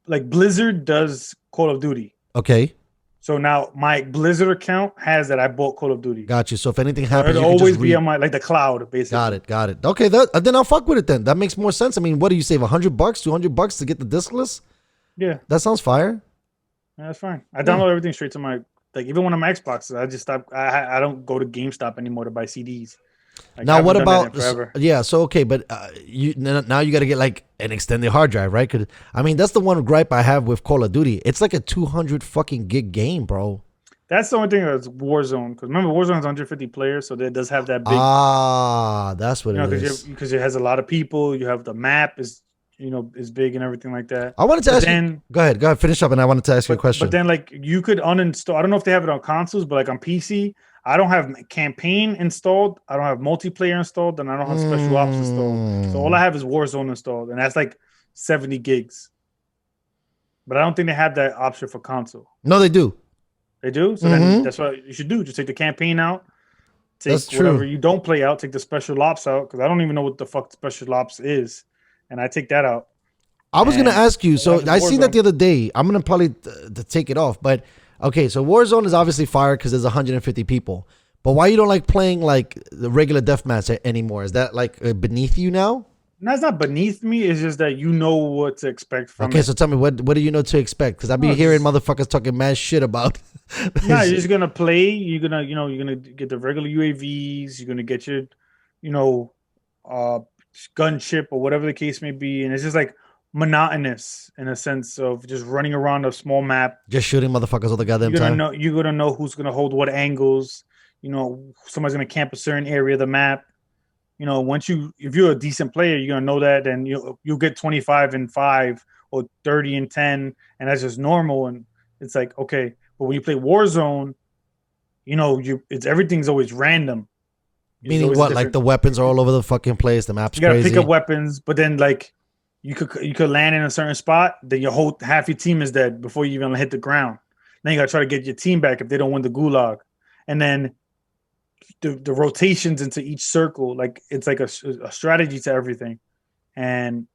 Blizzard does Call of Duty. Okay. So now my Blizzard account has that I bought Call of Duty. Got you. So if anything happens, it'll always be on my the cloud, basically. Got it. Okay, then I'll fuck with it then. That makes more sense. I mean, what do you save? $100, $200 to get the diskless? Yeah. That sounds fire. Yeah, that's fine. I download everything straight to my even when I'm Xbox, I just stop. I don't go to GameStop anymore to buy CDs. Like, now what about so okay, but now you got to get like an extended hard drive, right? Cause I mean that's the one gripe I have with Call of Duty. It's like a 200 fucking gig game, bro. That's the only thing that's Warzone. Because remember, Warzone has 150 players, so it does have that big. That's what it is. Because it has a lot of people. You have the map is big and everything like that. I wanted to ask you. Go ahead, finish up, and I wanted to ask you a question. But then, like, you could uninstall. I don't know if they have it on consoles, but like on PC. I don't have campaign installed. I don't have multiplayer installed, and I don't have special ops installed. So all I have is Warzone installed, and that's like 70 gigs. But I don't think they have that option for console. No, they do. They do? So then that's what you should do. Just take the campaign out. Take whatever you don't play out. Take the special ops out, because I don't even know what the fuck special ops is. And I take that out. I was going to ask you. So I seen that the other day. I'm going to probably to take it off, but... Okay, so Warzone is obviously fire because there's 150 people. But why you don't like playing like the regular deathmatch anymore? Is that like beneath you now? No, it's not beneath me. It's just that you know what to expect from it. Okay, so tell me, what do you know to expect? Because I be hearing motherfuckers talking mad shit about. No, you're just gonna play. You're gonna get the regular UAVs. You're gonna get your, gunship or whatever the case may be, and it's just like monotonous in a sense of just running around a small map, just shooting motherfuckers all the goddamn time. You're gonna know who's gonna hold what angles. Somebody's gonna camp a certain area of the map. If you're a decent player, you're gonna know that. Then you'll get 25-5 or 30-10, and that's just normal. And it's like, okay, but when you play Warzone, everything's always random. Meaning what? Different. Like the weapons are all over the fucking place. The map's you gotta crazy. Pick up weapons, but then like. You could land in a certain spot, then half your team is dead before you even hit the ground. Then you gotta try to get your team back if they don't win the gulag. And then the rotations into each circle, like it's like a strategy to everything, and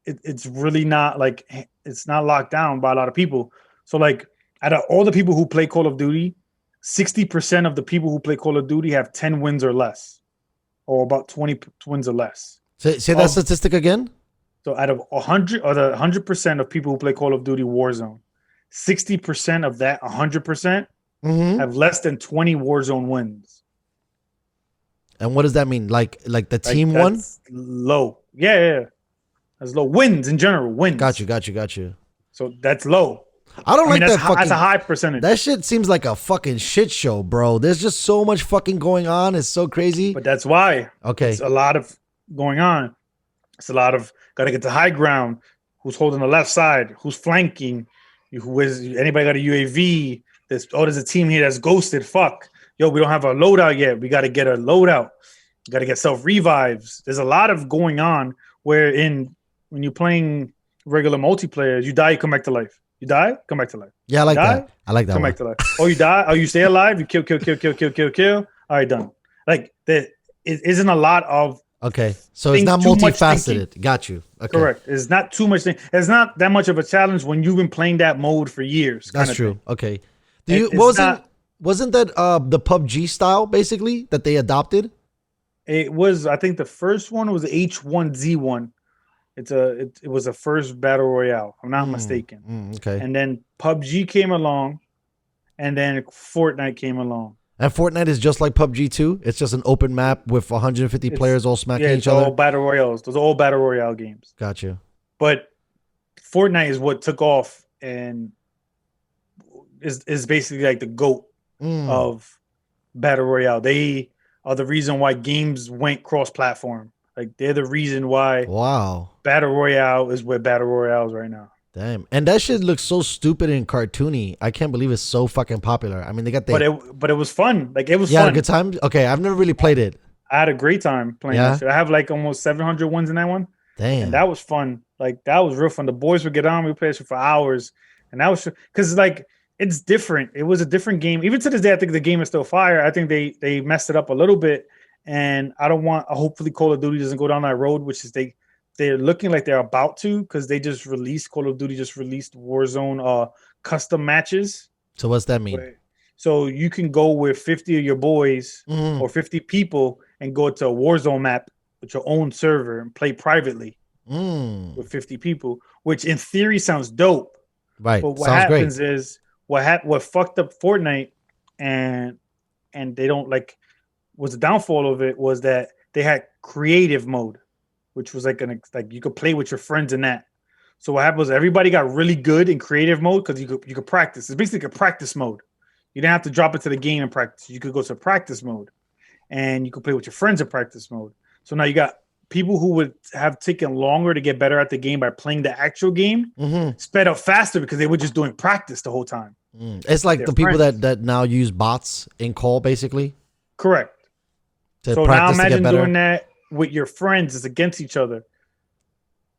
it's really not like it's not locked down by a lot of people. So like out of all the people who play Call of Duty, 60% of the people who play Call of Duty have 10 wins or less, or about 20 wins or less. Say that statistic again. So out of 100 or the 100% of people who play Call of Duty Warzone, 60% of that 100% have less than 20 Warzone wins. And what does that mean? Like the team won? Low. Yeah. That's low. Wins in general. Wins. Got you. So that's low. I don't like that fucking. That's a high percentage. That shit seems like a fucking shit show, bro. There's just so much fucking going on. It's so crazy. But that's why. Okay. It's a lot of going on. It's a lot of gotta get to high ground. Who's holding the left side? Who's flanking? Who is anybody got a UAV? There's a team here that's ghosted. Fuck. Yo, we don't have a loadout yet. We gotta get a loadout. We gotta get self revives. There's a lot of going on when you're playing regular multiplayer, you die, you come back to life. You die, come back to life. Yeah, I like that. I like that. Come back to life. Oh, you die? Oh, you stay alive? You kill. All right, done. Like there isn't a lot of. Okay, so it's not multifaceted. Got you. Okay. Correct. It's not too much thing. It's not that much of a challenge when you've been playing that mode for years. That's true. Thing. Okay. Wasn't that the PUBG style basically that they adopted? It was. I think the first one was H1Z1. It was a first battle royale. I'm not mistaken. Okay. And then PUBG came along, and then Fortnite came along. And Fortnite is just like PUBG too. It's just an open map with 150 players all smacking each other. All battle royales. Those are all battle royale games. Gotcha. But Fortnite is what took off and is basically like the GOAT of battle royale. They are the reason why games went cross-platform. Like they're the reason why. Wow. Battle royale is where battle royale is right now. Damn. And that shit looks so stupid and cartoony. I can't believe it's so fucking popular. I mean, they got the. But it was fun. Like it was fun. Yeah, good time. Okay, I've never really played it. I had a great time playing that shit. I have like almost 700 wins in that one. Damn. And that was fun. Like that was real fun. The boys would get on. We played for hours, and that was because like it's different. It was a different game. Even to this day, I think the game is still fire. I think they messed it up a little bit. And I don't want. Hopefully, Call of Duty doesn't go down that road, which is they're looking like they're about to because they just released Call of Duty just released Warzone custom matches. So what's that mean? So you can go with 50 of your boys or 50 people and go to a Warzone map with your own server and play privately with 50 people, which in theory sounds dope. Right. But what happens is what fucked up Fortnite and they don't like. Was the downfall of it was that they had creative mode, which was like you could play with your friends in that. So what happened was everybody got really good in creative mode because you could practice. It's basically a practice mode. You didn't have to drop into the game and practice. You could go to practice mode, and you could play with your friends in practice mode. So now you got people who would have taken longer to get better at the game by playing the actual game, sped up faster because they were just doing practice the whole time. It's like the people that now use bots in call, basically. Correct. So now imagine doing that with your friends. It's against each other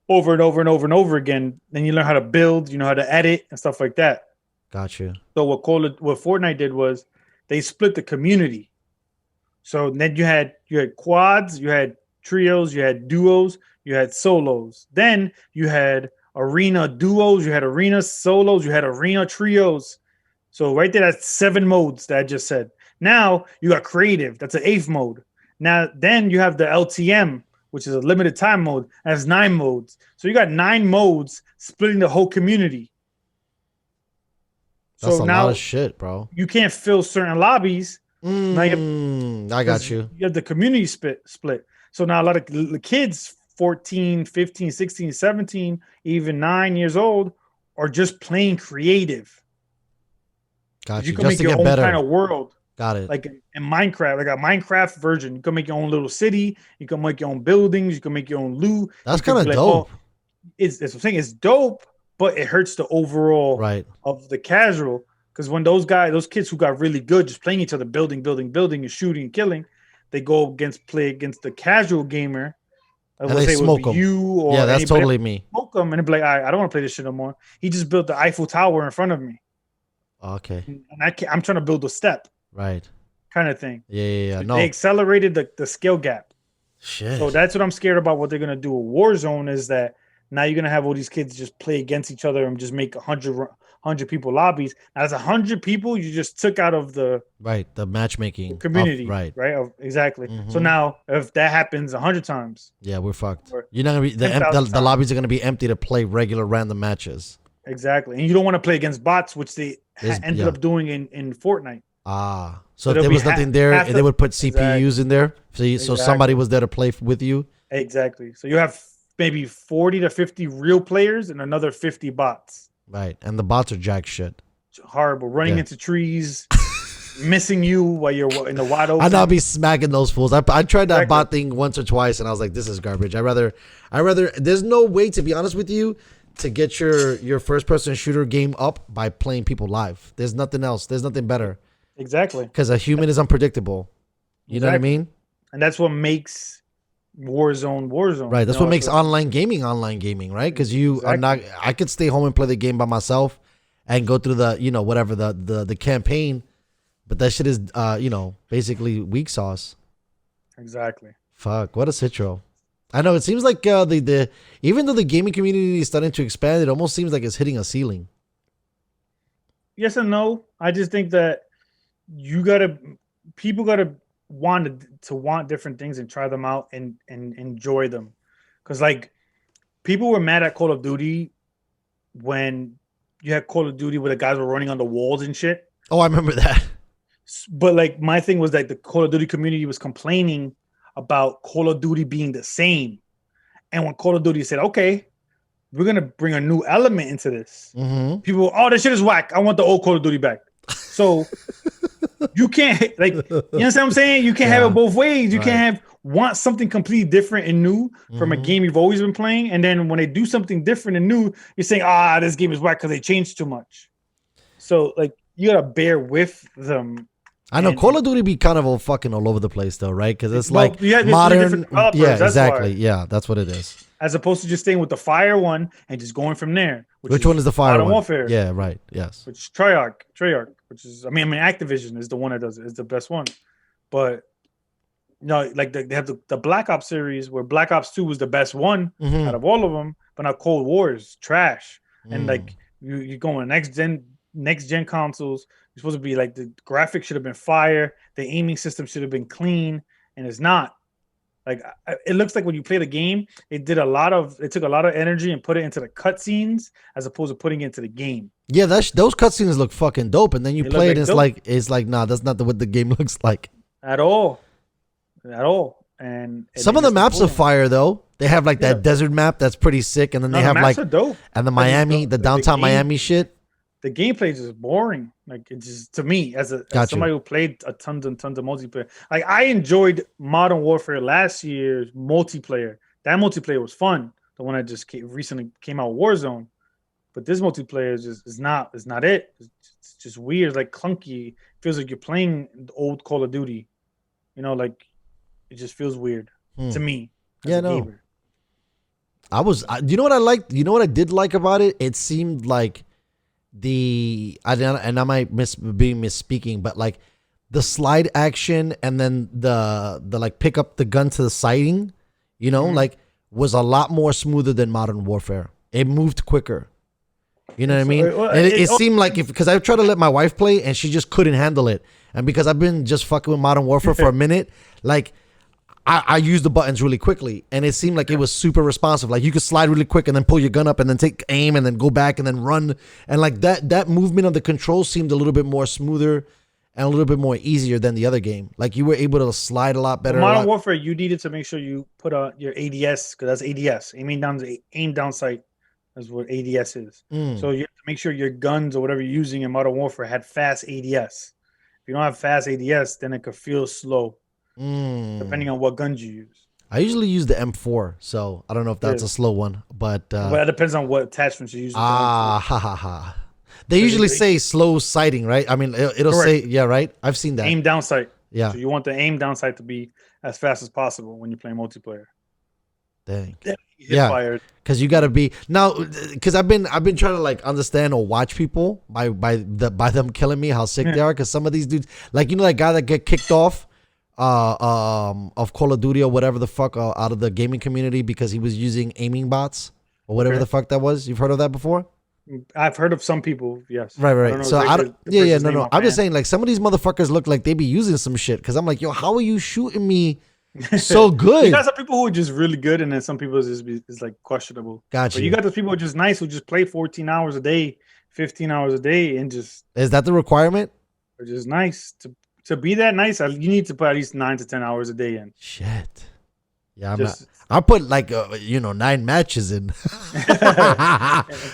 over and over and over and over again. Then you learn how to build, you know how to edit and stuff like that. Got you. So what Fortnite did was they split the community. So then you had quads, you had trios, you had duos, you had solos. Then you had arena duos, you had arena solos, you had arena trios. So right there, that's 7 modes that I just said. Now you got creative. That's an 8th mode. Now, then you have the LTM, which is a limited time mode. Has 9 modes. So you got 9 modes splitting the whole community. That's a lot of shit, bro. You can't fill certain lobbies. I got you. You have the community split. So now a lot of the kids, 14, 15, 16, 17, even 9 years old, are just playing creative. Got you. You can make your own kind of world. Got it. Like in Minecraft, like a Minecraft version. You can make your own little city. You can make your own buildings. You can make your own loot. That's kind of dope. It's what I'm saying. It's dope, but it hurts the overall of the casual. Because when those kids who got really good, just playing each other, building, and shooting and killing, they play against the casual gamer. And they smoke them. Yeah, that's totally me. Smoke them and be like, I don't want to play this shit no more. He just built the Eiffel Tower in front of me. Okay. And I'm trying to build a step. Right. kind of thing. Yeah. No. They accelerated the skill gap. Shit. So that's what I'm scared about. What they're gonna do with Warzone is that now you're gonna have all these kids just play against each other and just make 100 people lobbies. Now, as 100 people, you just took out of the matchmaking community, right? Exactly. Mm-hmm. So now, if that happens 100 times, yeah, we're fucked. You're not gonna be the lobbies are gonna be empty to play regular random matches. Exactly, and you don't want to play against bots, which they ended up doing in Fortnite. So if there was nothing there, they would put CPUs in there, so somebody was there to play with you. Exactly. So you have maybe 40 to 50 real players and another 50 bots. Right, and the bots are jack shit. Horrible, running into trees, missing you while you're in the wide open. I'd not be smacking those fools. I tried that bot thing once or twice, and I was like, this is garbage. I rather. There's no way, to be honest with you, to get your first person shooter game up by playing people live. There's nothing else. There's nothing better. Exactly. Because a human is unpredictable. You know what I mean? And that's what makes Warzone. Right. That's what makes online gaming, right? Because you are not. I could stay home and play the game by myself and go through the, whatever the campaign, but that shit is, basically weak sauce. Exactly. Fuck. What a citro. I know it seems like the even though the gaming community is starting to expand, it almost seems like it's hitting a ceiling. Yes and no. I just think that people gotta want different things and try them out and enjoy them. Because like people were mad at Call of Duty when you had Call of Duty where the guys were running on the walls and shit. Oh, I remember that. But like my thing was that the Call of Duty community was complaining about Call of Duty being the same. And when Call of Duty said, okay, we're going to bring a new element into this. Mm-hmm. People, this shit is whack. I want the old Call of Duty back. So you can't, like, you know what I'm saying? You can't have it both ways. You can't want something completely different and new from a game you've always been playing. And then when they do something different and new, you're saying, this game is whack because they changed too much. So like, you got to bear with them. I know Call of Duty be kind of all over the place though, right? Because it's like modern. Yeah, exactly. Yeah, that's what it is. As opposed to just staying with the fire one and just going from there. Which one is the fire one? Warfare. Yeah, right. Yes. Which is Treyarch, which is I mean Activision is the one that does it. It's the best one. But like they have the Black Ops series where Black Ops 2 was the best one out of all of them, but now Cold War is trash. And like you go on next gen consoles, you're supposed to be like the graphics should have been fire, the aiming system should have been clean, and it's not. Like it looks like when you play the game, it took a lot of energy and put it into the cutscenes as opposed to putting it into the game. Yeah, those cutscenes look fucking dope, and then you play it, and it's like nah, that's not what the game looks like at all. And some of the maps are fire though. They have like that desert map that's pretty sick, and then they have like dope. And the Miami, the downtown Miami shit. The gameplay is just boring. Like it just to me as somebody who played tons and tons of multiplayer. Like I enjoyed Modern Warfare last year's multiplayer. That multiplayer was fun. The one that just recently came out, Warzone. But this multiplayer is not it. It's just weird. It's like clunky. It feels like you're playing the old Call of Duty. Like it just feels weird to me. Yeah, no. Gamer. You know what I liked? You know what I did like about it? It seemed like and I might be misspeaking, but like the slide action and then the like pick up the gun to the sighting, like was a lot more smoother than Modern Warfare. It moved quicker. You know what I mean? And it seemed like because I tried to let my wife play and she just couldn't handle it. And because I've been just fucking with Modern Warfare for a minute, like I used the buttons really quickly, and it seemed like it was super responsive. Like you could slide really quick and then pull your gun up and then take aim and then go back and then run. And like that movement of the controls seemed a little bit more smoother and a little bit more easier than the other game. Like you were able to slide a lot better. Modern Warfare, you needed to make sure you put your ADS, because that's ADS, aim down sight. Is what ADS is. So you have to make sure your guns or whatever you're using in Modern Warfare had fast ADS. If you don't have fast ADS, then it could feel slow. Depending on what guns you use. I usually use the M4, so I don't know if that's a slow one, but it depends on what attachments you use. They usually say slow sighting, right? I mean, it'll say right. I've seen that aim down sight. Yeah, so you want the aim down sight to be as fast as possible when you're playing multiplayer. Dang. Hit fired. Because you got to be now. Because I've been trying to like understand or watch people by them killing me how sick they are. Because some of these dudes, like that guy that get kicked off, of Call of Duty or whatever the fuck out of the gaming community because he was using aiming bots or whatever the fuck that was. You've heard of that before? I've heard of some people. Yes. Right. So I don't. No. I'm just saying like some of these motherfuckers look like they be using some shit. Because I'm like, yo, how are you shooting me? So good. You got some people who are just really good, and then some people is like questionable. Gotcha. But you got those people who are just nice, who just play 14 hours a day, 15 hours a day, and just is that the requirement? They're just nice to be that nice. You need to put at least 9 to 10 hours a day in. Shit. Yeah, I put like 9 matches in.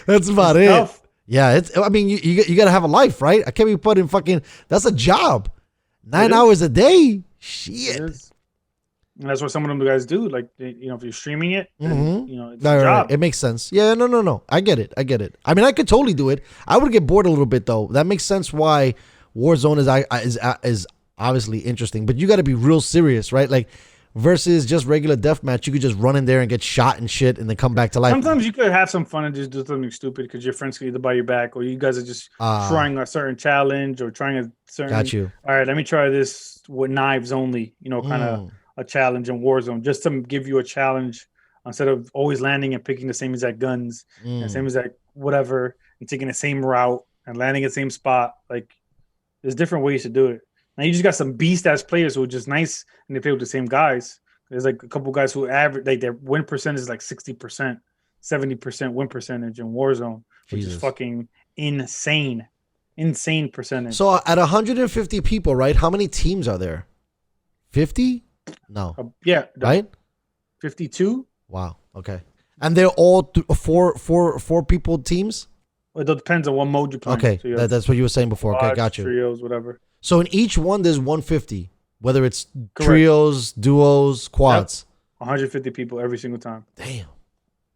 That's about it. Tough. Yeah, I mean you got to have a life, right? I can't be putting fucking. That's a job. 9 hours a day. Shit. And that's what some of them guys do. Like, if you're streaming it, then, it's a job. Right. It makes sense. Yeah, no. I get it. I mean, I could totally do it. I would get bored a little bit though. That makes sense why Warzone is obviously interesting. But you got to be real serious, right? Like versus just regular deathmatch, you could just run in there and get shot and shit, and then come back to life. Sometimes you could have some fun and just do something stupid because your friends could either buy your back or you guys are just trying a certain challenge or trying a certain. Got you. All right, let me try this with knives only. Kind of. A challenge in Warzone just to give you a challenge instead of always landing and picking the same exact guns and same exact whatever and taking the same route and landing at the same spot. Like there's different ways to do it. Now you just got some beast ass players who are just nice and they play with the same guys. There's like a couple guys who average like their win percentage is like 60%, 70% win percentage in Warzone, which is fucking insane percentage. So at 150 people, right? How many teams are there? 50? No. Yeah. Right? 52. Wow. Okay. And they're all four people teams? Well, it depends on what mode you're playing. Okay. So that's what you were saying before. Okay, got you. Trios, whatever. So in each one, there's 150, whether it's trios, duos, quads. Yep. 150 people every single time. Damn.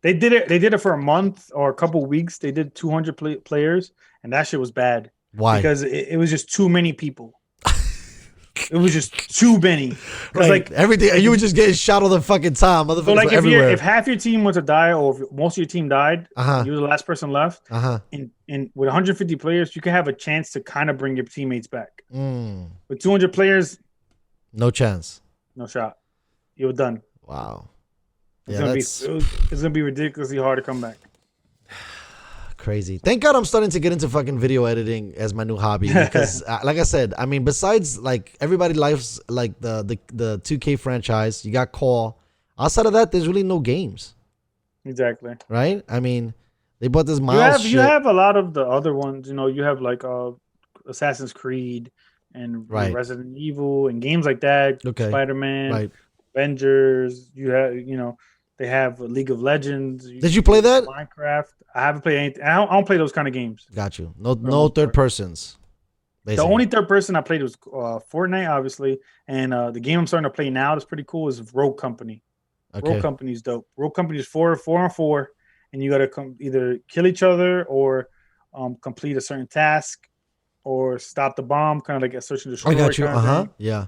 They did it for a month or a couple weeks. They did 200 players, and that shit was bad. Why? Because it was just too many people. It was just too many. Right. Like everything, you were just getting shot all the fucking time. Motherfuckers like everywhere. If half your team was to die, or if most of your team died, you were the last person left. And with 150 players, you can have a chance to kind of bring your teammates back. With 200 players, no chance, no shot. You were done. Wow. It's gonna be ridiculously hard to come back. Crazy. Thank God I'm starting to get into fucking video editing as my new hobby because like I said, I mean, besides like everybody likes like the 2K franchise, you got Call. Outside of that, there's really no games. Exactly. Right? I mean, they bought this Miles You have a lot of the other ones, you have like Assassin's Creed and Resident Evil and games like that. Okay. Spider-Man, Avengers, you have, they have League of Legends. Did you play that? Minecraft. I haven't played anything. I don't play those kind of games. Got you. No third persons. Basically. The only third person I played was Fortnite, obviously, and the game I'm starting to play now that's pretty cool is Rogue Company. Okay. Rogue Company is dope. Rogue Company is 4-on-4, and you got to either kill each other or complete a certain task or stop the bomb, kind of like a search and destroy. I got you. Yeah.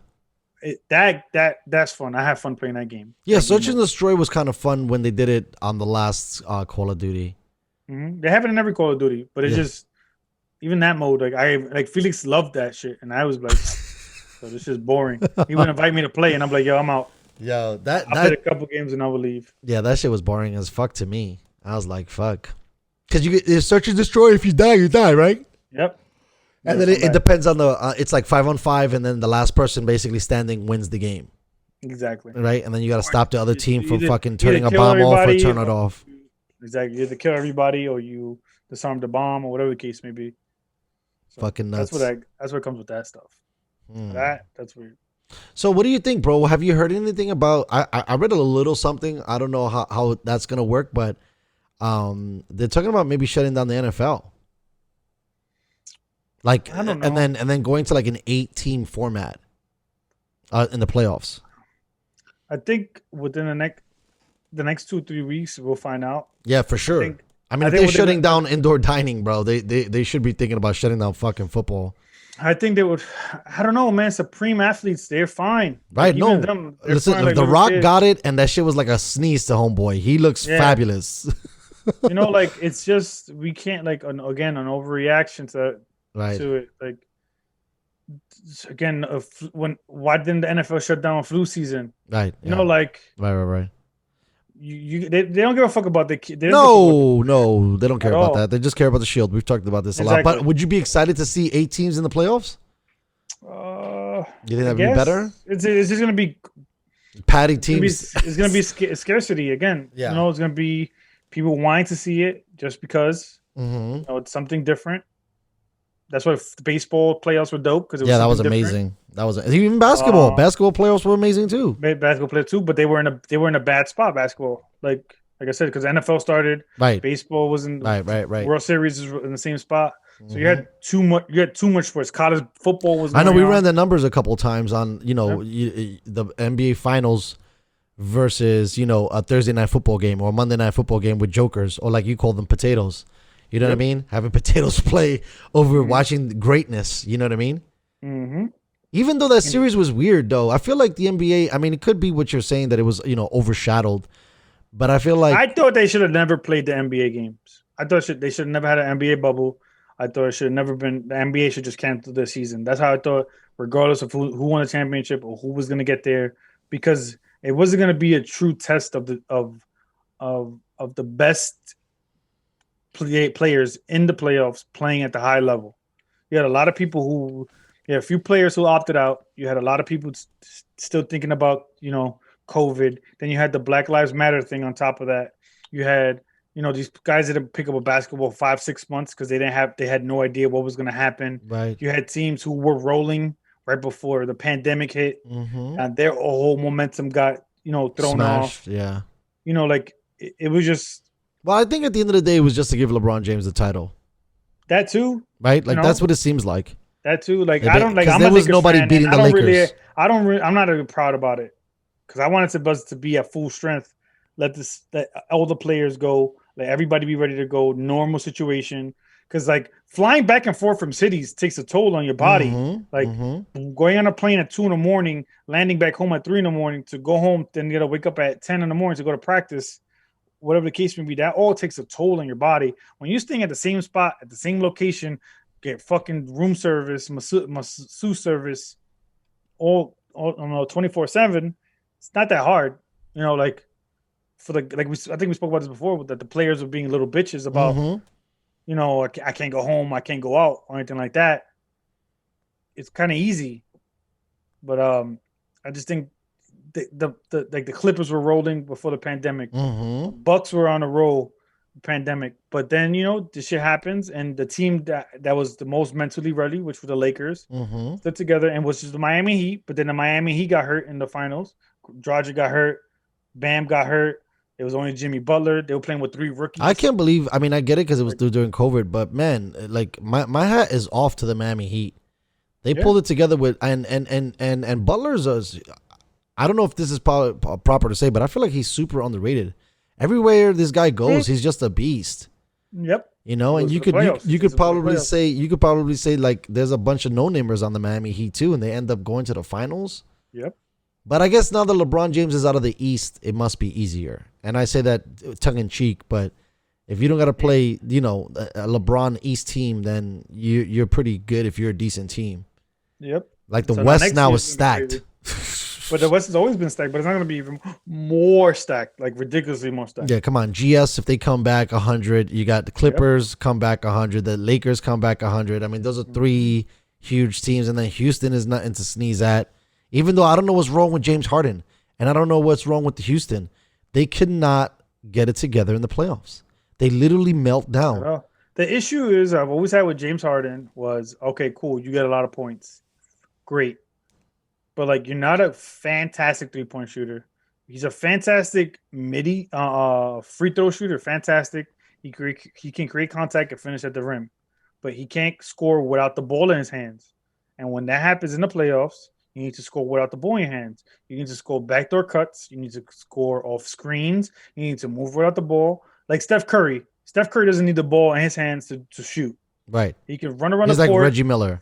That's fun. I have fun playing that game. Yeah, Search and Destroy was kind of fun when they did it on the last Call of Duty. Mm-hmm. They have it in every Call of Duty, but it's just even that mode. Like Felix loved that shit, and I was like, "So this is boring." He would invite me to play, and I'm like, "Yo, I'm out." Yo, I played a couple games and I would leave. Yeah, that shit was boring as fuck to me. I was like, "Fuck," because you get Search and Destroy. If you die, right? Yep. And then it depends on the. It's like 5-on-5, and then the last person basically standing wins the game. Exactly. Right, and then you got to stop the other team from fucking turning a bomb off or turn it off. Exactly. You either kill everybody or you disarm the bomb or whatever the case may be. So fucking nuts. That's what comes with that stuff. That's weird. So what do you think, bro? Have you heard anything about? I read a little something. I don't know how that's gonna work, but they're talking about maybe shutting down the NFL. Like, I don't know. and then going to like an 8-team format in the playoffs. I think within the next 2-3 weeks we'll find out. Yeah, for sure. If they're shutting down indoor dining, bro, they should be thinking about shutting down fucking football. I think they would. I don't know, man. Supreme athletes, they're fine. Right? Like, No. even them, they're Listen, fine if like The little Rock kids. got it, and that shit was like a sneeze to homeboy. He looks Yeah. fabulous. You know, like it's just we can't like an overreaction Right. to it. Like again, why didn't the NFL shut down flu season? Right. You know, like Right. they don't give a fuck about the kid. They don't No, they don't care At about all. that. They just care about the Shield. We've talked about this a lot. But Exactly. would you be excited to see 8 teams in the playoffs? You think that'd be better? It's just gonna be Padding teams. It's gonna be scarcity again. Yeah. You know, it's gonna be people wanting to see it just because Mm-hmm. you know it's something different. That's why the baseball playoffs were dope because Yeah, that was amazing. That was even basketball. Basketball playoffs were amazing too. Basketball player too, but they were in a bad spot. Basketball, like I said, because NFL started. Right. Baseball was in Right. World Series is in the same spot. So you had too much. You had too much sports. College football was. I know we going ran on. the numbers a couple of times on the NBA Finals versus a Thursday night football game or a Monday night football game with jokers, or like you call them, potatoes. You know what I mean? Having potatoes play over watching greatness. You know what I mean? Mm-hmm. Even though that series was weird, though, I feel like the NBA. I mean, it could be what you're saying that it was overshadowed, but I feel like I thought they should have never played the NBA games. I thought they should have never had an NBA bubble. I thought it should have never been. The NBA should just cancel the season. That's how I thought, regardless of who won the championship or who was going to get there, because it wasn't going to be a true test of the best players in the playoffs playing at the high level. You had a lot of people a few players who opted out. You had a lot of people still thinking about COVID. Then you had the Black Lives Matter thing on top of that. You had these guys didn't pick up a basketball 5-6 months because they had no idea what was going to happen. Right. You had teams who were rolling right before the pandemic hit, and their whole momentum got thrown smashed. off. Yeah. Like it was just. Well, I think at the end of the day, it was just to give LeBron James the title. That too. Right. Like that's what it seems like. That too. Like Yeah, I don't like. because I'm there a was Lakers nobody fan, beating and the Lakers. I'm not even proud about it because I wanted Buzz to be at full strength. Let all the players go. Let everybody be ready to go. Normal situation. Because like flying back and forth from cities takes a toll on your body. Going on a plane at 2 a.m, landing back home at 3 a.m to go home, then you got to wake up at 10 a.m to go to practice. Whatever the case may be, that all takes a toll on your body. When you're staying at the same spot, at the same location, get fucking room service, masseuse service, all 24/7. It's not that hard, like for I think we spoke about this before, that the players were being little bitches about, I can't go home, I can't go out, or anything like that. It's kind of easy, but I just think the Clippers were rolling before the pandemic. Bucks were on a roll, pandemic, but then this shit happens, and the team that was the most mentally ready, which were the Lakers, stood together, and was just the Miami Heat. But then the Miami Heat got hurt in the finals. Dragic got hurt. Bam got hurt. It was only Jimmy Butler. They were playing with 3 rookies. I can't believe. I mean, I get it because it was during COVID, but man, like my hat is off to the Miami Heat. They pulled it together with and Butler's. I don't know if this is proper to say, but I feel like he's super underrated. Everywhere this guy goes, he's just a beast. Yep. And you could probably say like there's a bunch of no-namers on the Miami Heat too, and they end up going to the finals. Yep. But I guess now that LeBron James is out of the East, it must be easier. And I say that tongue in cheek, but if you don't got to play, a LeBron East team, then you're pretty good if you're a decent team. Yep. Like the West now is stacked. But the West has always been stacked, but it's not going to be even more stacked, like ridiculously more stacked. Yeah, come on. GS, if they come back 100, you got the Clippers come back 100, the Lakers come back 100. I mean, those are 3 huge teams, and then Houston is nothing to sneeze at. Even though I don't know what's wrong with James Harden, and I don't know what's wrong with Houston. They could not get it together in the playoffs. They literally melt down. The issue is I've always had with James Harden was, okay, cool, you get a lot of points. Great. But like you're not a fantastic 3-point shooter. He's a fantastic free throw shooter, fantastic. He can create contact and finish at the rim. But he can't score without the ball in his hands. And when that happens in the playoffs, you need to score without the ball in your hands. You need to score backdoor cuts. You need to score off screens. You need to move without the ball. Like Steph Curry. Steph Curry doesn't need the ball in his hands to shoot. Right. He can run around He's the like court. Reggie Miller.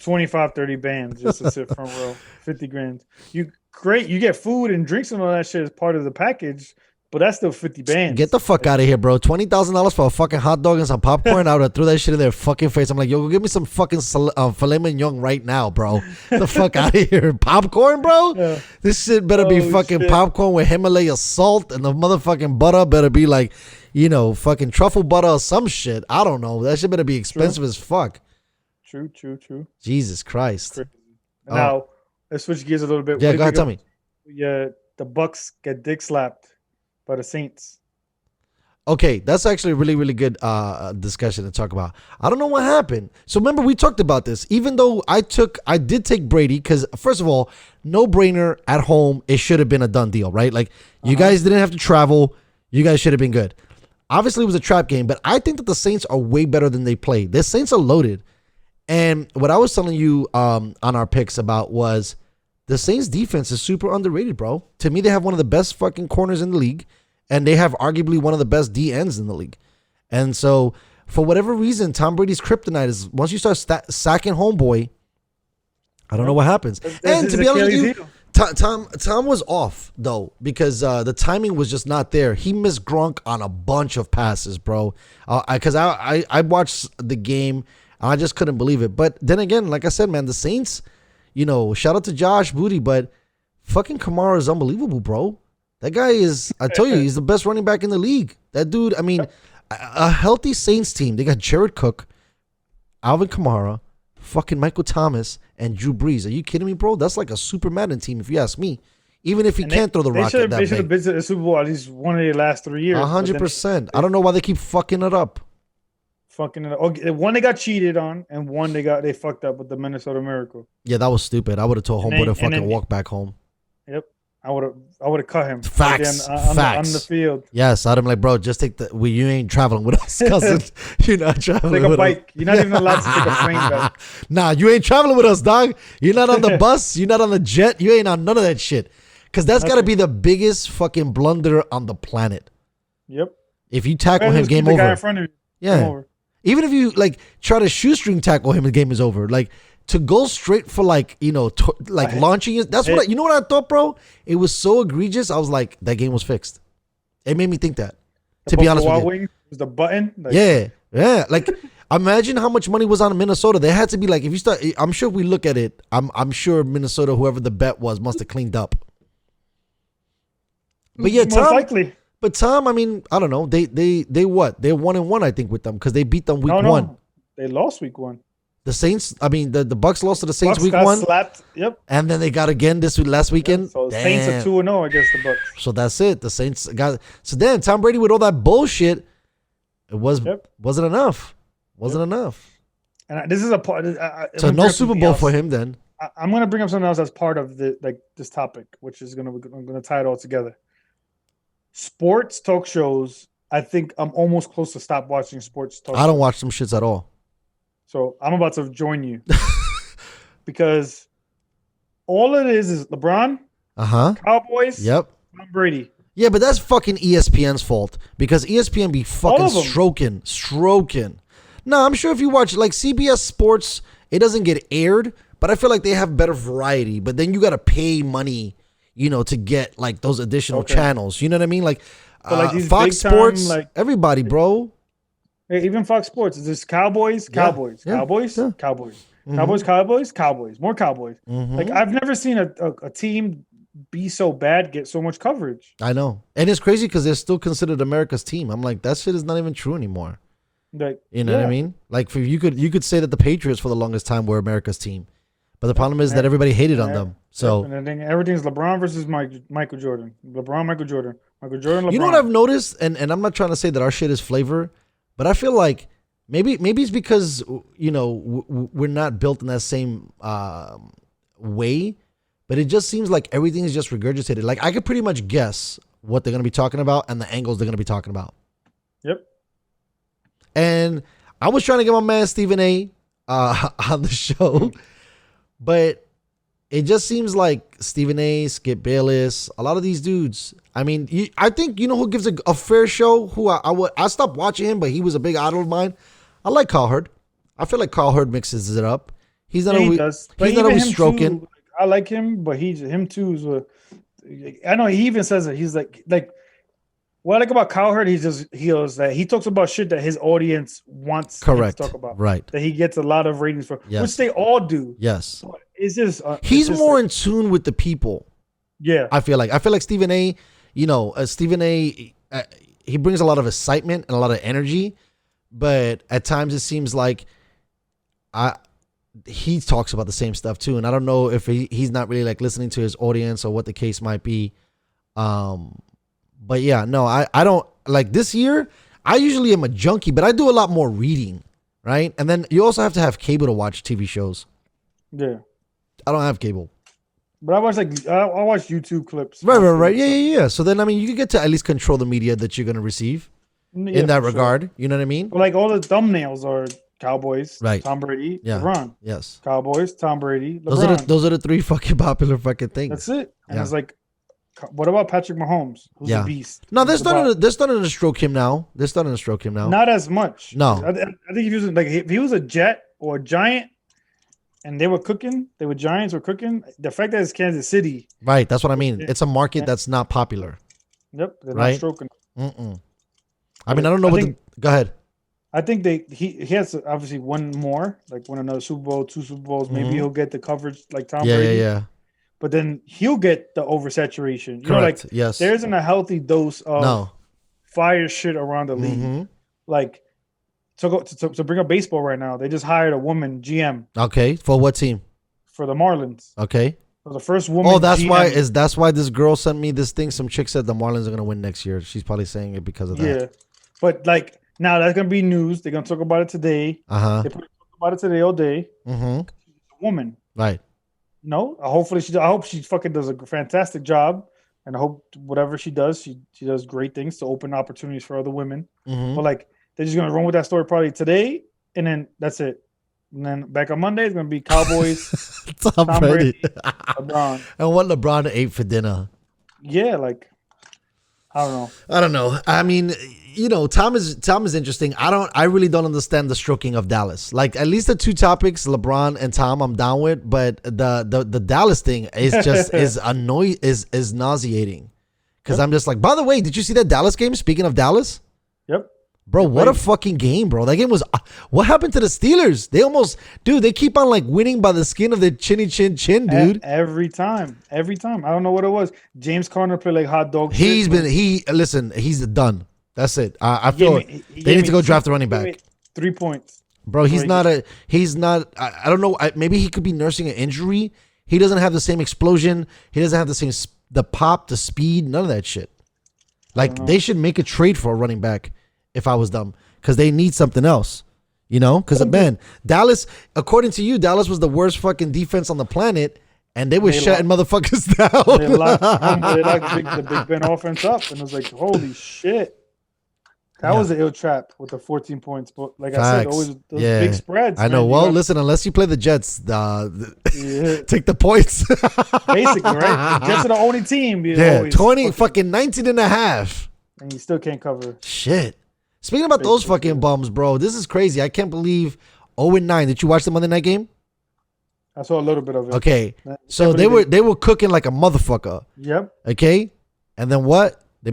25, 30 bands just to sit front row. 50 grand. You get food and drinks and all that shit as part of the package, but that's still 50 bands. Get the fuck out of here, bro. $20,000 for a fucking hot dog and some popcorn. I would have threw that shit in their fucking face. I'm like, yo, go give me some fucking filet mignon right now, bro. The fuck out of here. Popcorn, bro? Yeah. This shit better be fucking popcorn with Himalaya salt, and the motherfucking butter better be like, fucking truffle butter or some shit. I don't know. That shit better be expensive as fuck. True. Jesus Christ. Now, let's switch gears a little bit. Yeah, go ahead, tell me. Yeah, the Bucks get dick slapped by the Saints. Okay, that's actually a really, really good discussion to talk about. I don't know what happened. So remember, we talked about this. Even though I did take Brady because, first of all, no brainer at home. It should have been a done deal, right? Like, you guys didn't have to travel. You guys should have been good. Obviously, it was a trap game, but I think that the Saints are way better than they played. The Saints are loaded. And what I was telling you on our picks about was the Saints defense is super underrated, bro. To me, they have one of the best fucking corners in the league, and they have arguably one of the best D ends in the league. And so, for whatever reason, Tom Brady's kryptonite is once you start sacking homeboy, I don't know what happens. And to be honest with you, Tom was off though because the timing was just not there. He missed Gronk on a bunch of passes, bro. Because I watched the game. I just couldn't believe it. But then again, like I said, man, the Saints, shout out to Josh Booty, but fucking Kamara is unbelievable, bro. That guy is, I tell you, he's the best running back in the league. That dude, I mean, a healthy Saints team. They got Jared Cook, Alvin Kamara, fucking Michael Thomas, and Drew Brees. Are you kidding me, bro? That's like a Super Madden team, if you ask me. Even if he can't throw the rock at that They should have been to the Super Bowl at least one of the last 3 years. 100%. I don't know why they keep fucking it up. One they got cheated on, and one they fucked up with the Minnesota Miracle. Yeah, that was stupid. I would have told homeboy to fucking walk back home. Yep, I would have cut him. Facts. On the field. Yes, I'd have been like, bro, just take you ain't traveling with us, cousin. You're not traveling take with a bike. Us. You're not even allowed to take a plane back. Nah, you ain't traveling with us, dog. You're not on the bus. You're not on the jet. You ain't on none of that shit. Because that's got to be the biggest fucking blunder on the planet. Yep. If you tackle him, game over. Guy in front of you. Yeah. Game over. Even if you try to shoestring tackle him, the game is over. Like to go straight for launching it. That's what what I thought, bro. It was so egregious. I was like, that game was fixed. It made me think that. To be honest with you, was the button. Yeah. Like imagine how much money was on Minnesota. They had to be like, if you start. I'm sure if we look at it, I'm sure Minnesota, whoever the bet was, must have cleaned up. But yeah, Tom. Most likely. But Tom, I mean, I don't know. They what? They're 1-1, I think, with them because they beat them week 1. They lost week 1. The Saints, I mean, the Bucks lost to the Saints week got 1. Slapped. Yep. And then they got again last weekend. Yeah, so the Saints are 2-0 against the Bucks. So that's it. The Saints got. So then Tom Brady with all that bullshit, it wasn't enough. Wasn't enough. And this is a part. So no Super Bowl for him then. I'm going to bring up something else as part of this topic, which is I'm going to tie it all together. Sports talk shows, I think I'm almost close to stop watching sports talk shows. I don't watch them shits at all. So I'm about to join you. Because all it is LeBron, Cowboys, Tom Brady. Yeah, but that's fucking ESPN's fault. Because ESPN be fucking stroking. No, I'm sure if you watch like CBS Sports, it doesn't get aired, but I feel like they have better variety. But then you got to pay money to get like those additional channels. You know what I mean? Like, Fox Sports, everybody, bro. Hey, even Fox Sports. It's just Cowboys. Cowboys, more Cowboys. Mm-hmm. Like, I've never seen a team be so bad, get so much coverage. I know. And it's crazy because they're still considered America's team. I'm like, that shit is not even true anymore. Like, you know what I mean? Like, you could say that the Patriots for the longest time were America's team. But the problem is that everybody hated on them. So and I think everything's LeBron versus Michael Jordan. Michael Jordan, LeBron. You know what I've noticed, and I'm not trying to say that our shit is flavor, but I feel like maybe it's because we're not built in that same way, but it just seems like everything is just regurgitated. Like I could pretty much guess what they're gonna be talking about and the angles they're gonna be talking about. Yep. And I was trying to get my man Stephen A. On the show. But it just seems like Stephen A., Skip Bayless, a lot of these dudes. I mean, I think who gives a fair show. Who I stopped watching him, but he was a big idol of mine. I like Carl Hurd. I feel like Carl Hurd mixes it up. He's not Yeah, he always. does. He's But not even always him stroking. too, I like him, but him too is I know he even says it. He's like what I like about Cowherd, he goes that he talks about shit that his audience wants him to Correct. talk about. Right. That he gets a lot of ratings for, Yes. which they all do. Yes. But it's just He's it's just more like, in tune with the people. yeah. I feel like Stephen A. Stephen A. He brings a lot of excitement and a lot of energy, but at times it seems like he talks about the same stuff too, and I don't know if he's not really like listening to his audience or what the case might be. But yeah, no, I don't like this year. I usually am a junkie, but I do a lot more reading, right? And then you also have to have cable to watch TV shows. Yeah. I don't have cable. But I watch I watch YouTube clips. Right. Yeah. So then, I mean, you can get to at least control the media that you're going to receive in that regard. Sure. You know what I mean? But like all the thumbnails are Cowboys, right? Tom Brady, yeah. LeBron. Yes. Cowboys, Tom Brady, LeBron. Those are the three fucking popular fucking things. That's it. And it's like, what about Patrick Mahomes, who's a beast? No, they're starting to stroke him now. Not as much. No. I think if he was a Jet or a Giant, and they were Giants or cooking. The fact that it's Kansas City. Right. That's what I mean. It's a market that's not popular. Yep. They're not stroking. I mean, I don't know go ahead. I think he has to obviously win more, like win another Super Bowl, 2 Super Bowls. Maybe he'll get the coverage like Tom Brady. Yeah. But then he'll get the oversaturation. Correct. Yes. There isn't a healthy dose of fire shit around the league. Like, to bring up baseball right now, they just hired a woman GM. Okay, for what team? For the Marlins. Okay. So the first woman. Oh, that's GM. that's why this girl sent me this thing. Some chick said the Marlins are gonna win next year. She's probably saying it because of that. Yeah, but like now that's gonna be news. They're gonna talk about it today. They talk about it today all day. She's a woman, right? No, hopefully I hope she fucking does a fantastic job, and I hope whatever she does, she does great things to open opportunities for other women. But like. They're just gonna run with that story probably today, and then that's it. And then back on Monday, it's gonna be Cowboys, Tom Brady, LeBron, and what LeBron ate for dinner. Yeah, like I don't know. I mean, Tom is interesting. I really don't understand the stroking of Dallas. Like at least the two topics, LeBron and Tom, I'm down with, but the Dallas thing is just is nauseating because I'm just like. By the way, did you see that Dallas game? Speaking of Dallas. Yep. Bro, what a fucking game, bro. That game was... What happened to the Steelers? They keep on like winning by the skin of their chinny chin, dude. Every time. I don't know what it was. James Conner played like hot dog. He's done. That's it. I feel they need to go draft a running back. 3 points. Bro, he's not, I don't know. Maybe he could be nursing an injury. He doesn't have the same explosion. He doesn't have the pop, the speed, none of that shit. Like they should make a trade for a running back. If I was them, because they need something else, because man, Dallas, according to you, Dallas was the worst fucking defense on the planet, and they were shutting motherfuckers down. They locked the Big Ben offense up, and it was like, holy shit. That was an ill trap with the 14 points. But like I said, always those big spreads. I know. Man, well, listen, unless you play the Jets, take the points. Basically, right? The Jets are the only team. 20, fucking 19 and a half. And you still can't cover. Shit. Speaking about those fucking bums, bro, this is crazy. I can't believe 0-9. Did you watch the Monday night game? I saw a little bit of it. Okay, so they were cooking like a motherfucker. Yep. Okay, and then what? They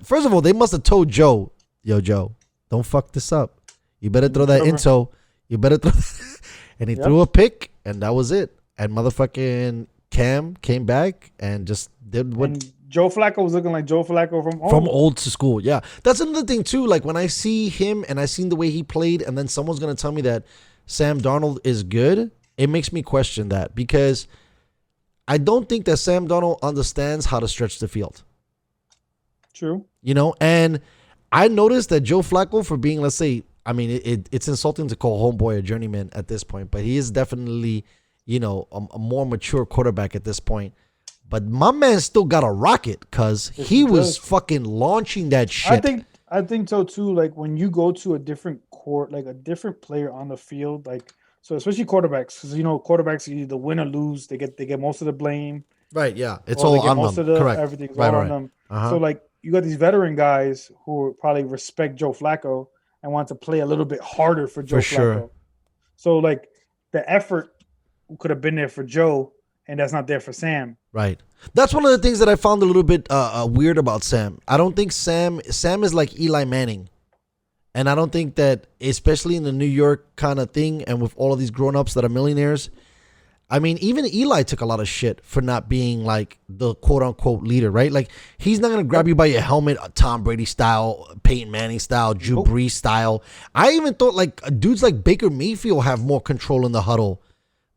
first of all, they must have told Joe, yo, Joe, don't fuck this up. You better throw that into. You better throw that. And he threw a pick, and that was it. And motherfucking Cam came back and just did what. And Joe Flacco was looking like Joe Flacco from old to school. Yeah. That's another thing too. Like when I see him and I seen the way he played and then someone's going to tell me that Sam Darnold is good, it makes me question that because I don't think that Sam Darnold understands how to stretch the field. True. And I noticed that Joe Flacco for being, let's say, I mean, it's insulting to call homeboy a journeyman at this point, but he is definitely, a more mature quarterback at this point. But my man still got a rocket because he was fucking launching that shit. I think so too. Like when you go to a different court, like a different player on the field, like so especially quarterbacks, because quarterbacks either win or lose. They get most of the blame. Right. Yeah. It's all on them. Correct. Everything's all on them. So like you got these veteran guys who probably respect Joe Flacco and want to play a little bit harder for Joe Flacco. Sure. So like the effort could have been there for Joe, and that's not there for Sam. Right. That's one of the things that I found a little bit weird about Sam. I don't think Sam is like Eli Manning. And I don't think that, especially in the New York kind of thing and with all of these grown-ups that are millionaires, I mean, even Eli took a lot of shit for not being like the quote-unquote leader, right? Like, he's not going to grab you by your helmet, Tom Brady style, Peyton Manning style, Drew Brees style. I even thought like dudes like Baker Mayfield have more control in the huddle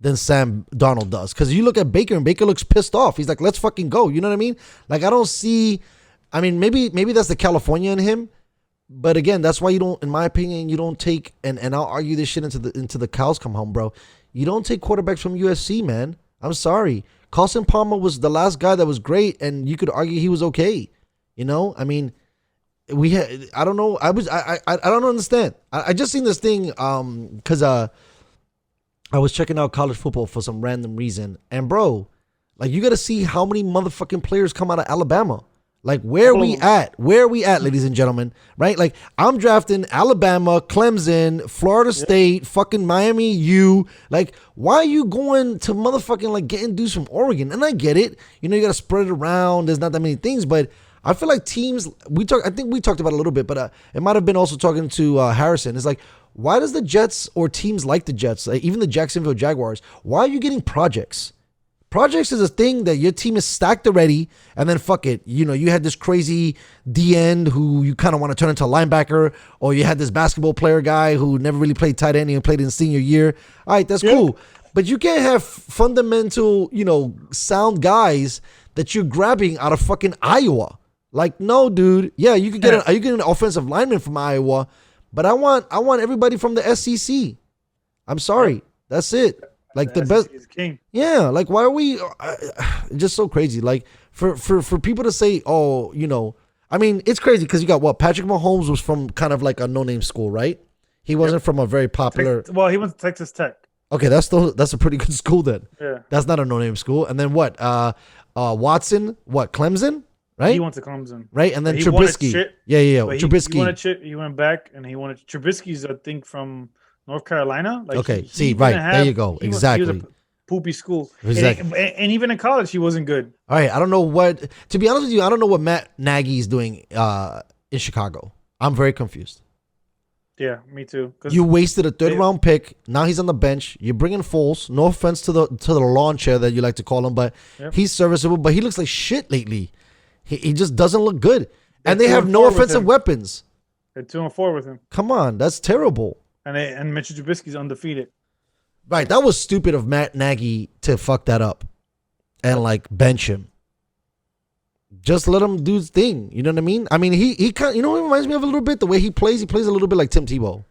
than Sam Darnold does. Because you look at Baker, and Baker looks pissed off. He's like, let's fucking go. You know what I mean? Like, I don't see... I mean, maybe that's the California in him. But again, that's why you don't, in my opinion, you don't take... And I'll argue this shit into the cows come home, bro. You don't take quarterbacks from USC, man. I'm sorry. Carson Palmer was the last guy that was great, and you could argue he was okay. You know? I mean... I don't know. I don't understand. I just seen this thing because I was checking out college football for some random reason. And bro, like, you got to see how many motherfucking players come out of Alabama. Like, where we at? Where are we at, ladies and gentlemen? Right? Like, I'm drafting Alabama, Clemson, Florida State, fucking Miami U. Like, why are you going to motherfucking, like, getting dudes from Oregon? And I get it. You know, you got to spread it around. There's not that many things. But I feel like teams, I think we talked about it a little bit, but it might have been also talking to Harrison. It's like, why does the Jets or teams like the Jets, like even the Jacksonville Jaguars, why are you getting projects? Projects is a thing that your team is stacked already, and then fuck it. You know, you had this crazy D-end who you kind of want to turn into a linebacker, or you had this basketball player guy who never really played tight end and played in senior year. All right, that's cool. But you can't have fundamental, you know, sound guys that you're grabbing out of fucking Iowa. Like, no, dude. Yeah, you could get an offensive lineman from Iowa, but I want everybody from the SEC. I'm sorry. That's it. Like, the best is king. Yeah, like, why are we just so crazy? Like, for people to say, oh, you know, I mean, it's crazy because you got what? Patrick Mahomes was from kind of like a no-name school, right? He wasn't from a very popular. Well, he went to Texas Tech. Okay, that's a pretty good school then. Yeah, that's not a no-name school. And then what? Watson, what? Clemson, right? He went to Clemson, right? And then Trubisky. Yeah. Trubisky. He went back and he wanted Trubisky's, I think, from North Carolina. Like, okay, there you go. Exactly. He was a poopy school. Exactly. And even in college, he wasn't good. All right, I don't know what. To be honest with you, I don't know what Matt Nagy is doing in Chicago. I'm very confused. Yeah, me too. You wasted a third-round pick. Now he's on the bench. You're bringing Foles. No offense to the lawn chair that you like to call him, but he's serviceable. But he looks like shit lately. He just doesn't look good. And they have no offensive weapons. They're 2-4 with him. Come on, that's terrible. And Mitchell Trubisky's undefeated. Right, that was stupid of Matt Nagy to fuck that up and like bench him. Just let him do his thing. You know what I mean? I mean, he kind of, you know what it reminds me of a little bit? The way he plays a little bit like Tim Tebow.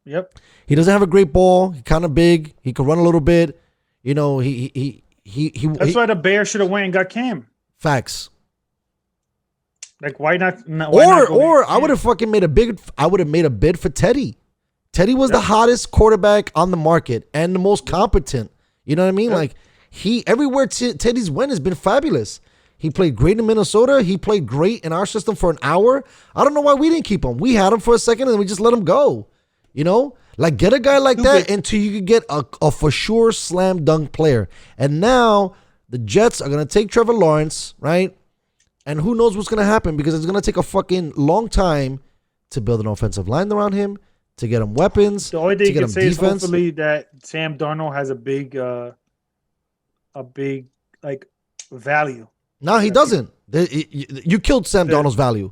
Yep. He doesn't have a great ball. He's kind of big. He can run a little bit. You know, That's why the Bears should have went and got Cam. Facts. Like, why not or I would have fucking made a bid for Teddy. Teddy was the hottest quarterback on the market and the most competent. You know what I mean? Like, everywhere Teddy's went has been fabulous. He played great in Minnesota. He played great in our system for an hour. I don't know why we didn't keep him. We had him for a second and we just let him go. You know? Like, get a guy like that until you could get a for sure slam dunk player. And now the Jets are going to take Trevor Lawrence, right? And who knows what's going to happen, because it's going to take a fucking long time to build an offensive line around him, to get him weapons. The only thing you can say is hopefully that Sam Darnold has a big like value. No, he doesn't. You killed Sam Darnold's value,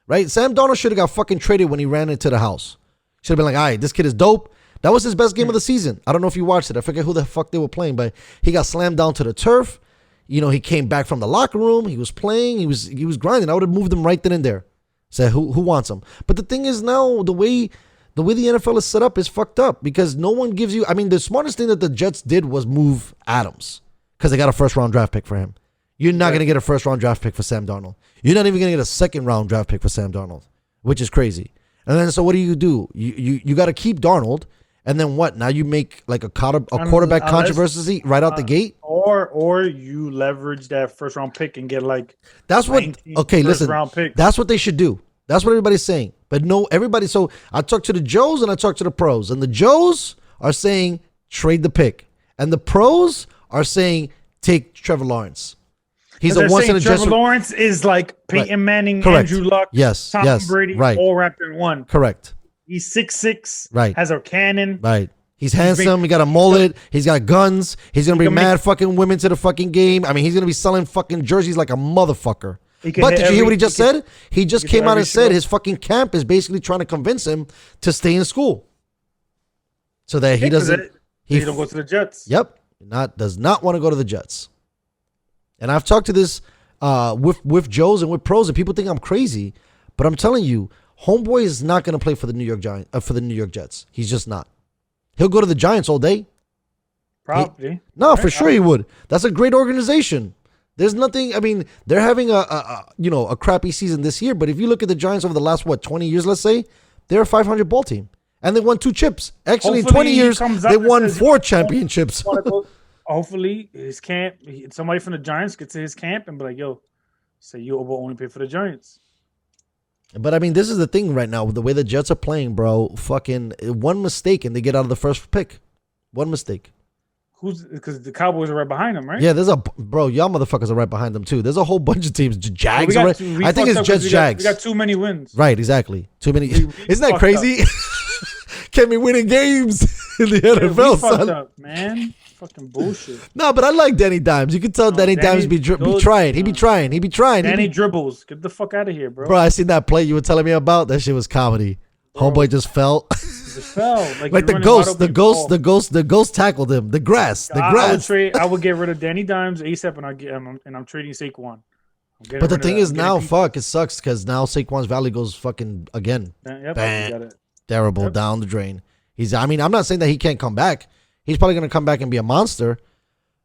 right? Sam Darnold should have got fucking traded when he ran into the house. Should have been like, all right, this kid is dope. That was his best game of the season. I don't know if you watched it. I forget who the fuck they were playing, but he got slammed down to the turf. You know, he came back from the locker room. He was playing. He was grinding. I would have moved him right then and there. Said, who wants him? But the thing is now, the way the NFL is set up is fucked up, because no one gives you. I mean, the smartest thing that the Jets did was move Adams, because they got a first-round draft pick for him. You're not going to get a first-round draft pick for Sam Darnold. You're not even going to get a second-round draft pick for Sam Darnold, which is crazy. And then, so what do? You got to keep Darnold, and then what? Now you make like a quarterback controversy right out the gate? Or you leverage that first-round pick and get like that's what. Okay, listen. That's what they should do. That's what everybody's saying. But no, everybody. So I talked to the Joes and I talked to the pros, and the Joes are saying trade the pick. And the pros are saying take Trevor Lawrence. He's a once in a Trevor generation. Lawrence is like Peyton Manning, Correct. Andrew Luck, Tom Brady, all wrapped in one. Correct. He's 6'6", right. has a cannon. Right. He's handsome. He got a mullet. He's got guns. He's going to bring mad fucking women to the fucking game. I mean, he's going to be selling fucking jerseys like a motherfucker. But did you hear what he just said? He just came out and said his fucking camp is basically trying to convince him to stay in school. So that he doesn't. He don't go to the Jets. Yep. Does not want to go to the Jets. And I've talked to this with Joes and with pros, and people think I'm crazy. But I'm telling you, homeboy is not going to play for the New York Jets. He's just not. He'll go to the Giants all day. Probably. For sure he would. That's a great organization. There's nothing. I mean, they're having a crappy season this year. But if you look at the Giants over the last 20 years, let's say, they're a 500 ball team, and they won 2 chips. Actually, Hopefully in 20 years, they won 4 championships. Hopefully, his camp. Somebody from the Giants gets to his camp and be like, "Yo, say you will only pay for the Giants." But I mean, this is the thing right now with the way the Jets are playing, bro. Fucking one mistake and they get out of the first pick. One mistake. Because the Cowboys are right behind them, right? Yeah, y'all motherfuckers are right behind them too. There's a whole bunch of teams. Jags. I think it's Jets, Jags. We got too many wins. Right, exactly. Too many. Isn't that crazy? Can't be winning games in the NFL, we son. Fucked up, man. Fucking bullshit. No, but I like Danny Dimes. You can tell Danny Dimes be trying. He be trying. Danny dribbles. Get the fuck out of here, bro. Bro, I seen that play you were telling me about. That shit was comedy. Bro. Homeboy just fell. Just fell. Like the ghost tackled him. The grass. I would get rid of Danny Dimes ASAP, and I'm trading Saquon. But the thing is now, it sucks because now Saquon's value goes fucking again. Yep, terrible, down the drain. I'm not saying that he can't come back. He's probably going to come back and be a monster,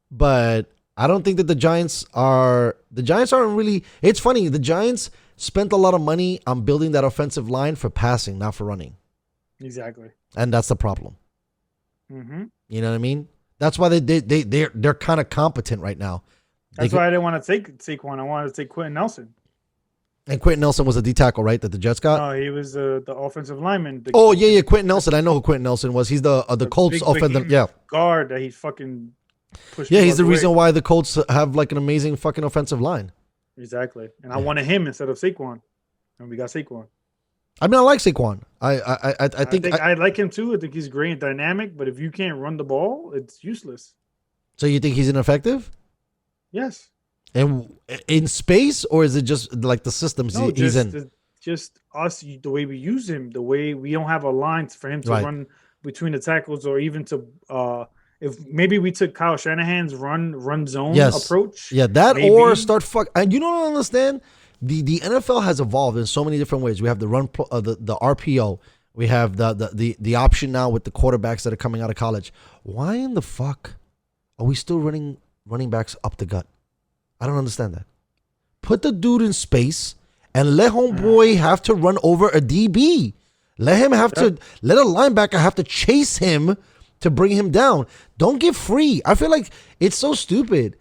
but I don't think that the Giants aren't really. It's funny. The Giants spent a lot of money on building that offensive line for passing, not for running. Exactly. And that's the problem. Mm-hmm. You know what I mean? That's why they're kind of competent right now. That's why I didn't want to take Saquon. I wanted to take Quentin Nelson. And Quentin Nelson was a D tackle, right? That the Jets got. No, he was the offensive lineman. Quentin Nelson. I know who Quentin Nelson was. He's the Colts offensive guard that he fucking pushed. Yeah, he's the reason why the Colts have like an amazing fucking offensive line. Exactly, and I wanted him instead of Saquon, and we got Saquon. I mean, I like Saquon. I think I like him too. I think he's great and dynamic. But if you can't run the ball, it's useless. So you think he's ineffective? Yes. And in space, or is it just like the systems he's in? Just us, the way we use him, the way we don't have a line for him to run between the tackles, or even to if maybe we took Kyle Shanahan's run zone approach. Yeah, that maybe. Or start and you don't understand. The NFL has evolved in so many different ways. We have the the RPO. We have the option now with the quarterbacks that are coming out of college. Why in the fuck are we still running backs up the gut? I don't understand that. Put the dude in space and let homeboy have to run over a DB. Let a linebacker have to chase him to bring him down. Don't give free. I feel like it's so stupid.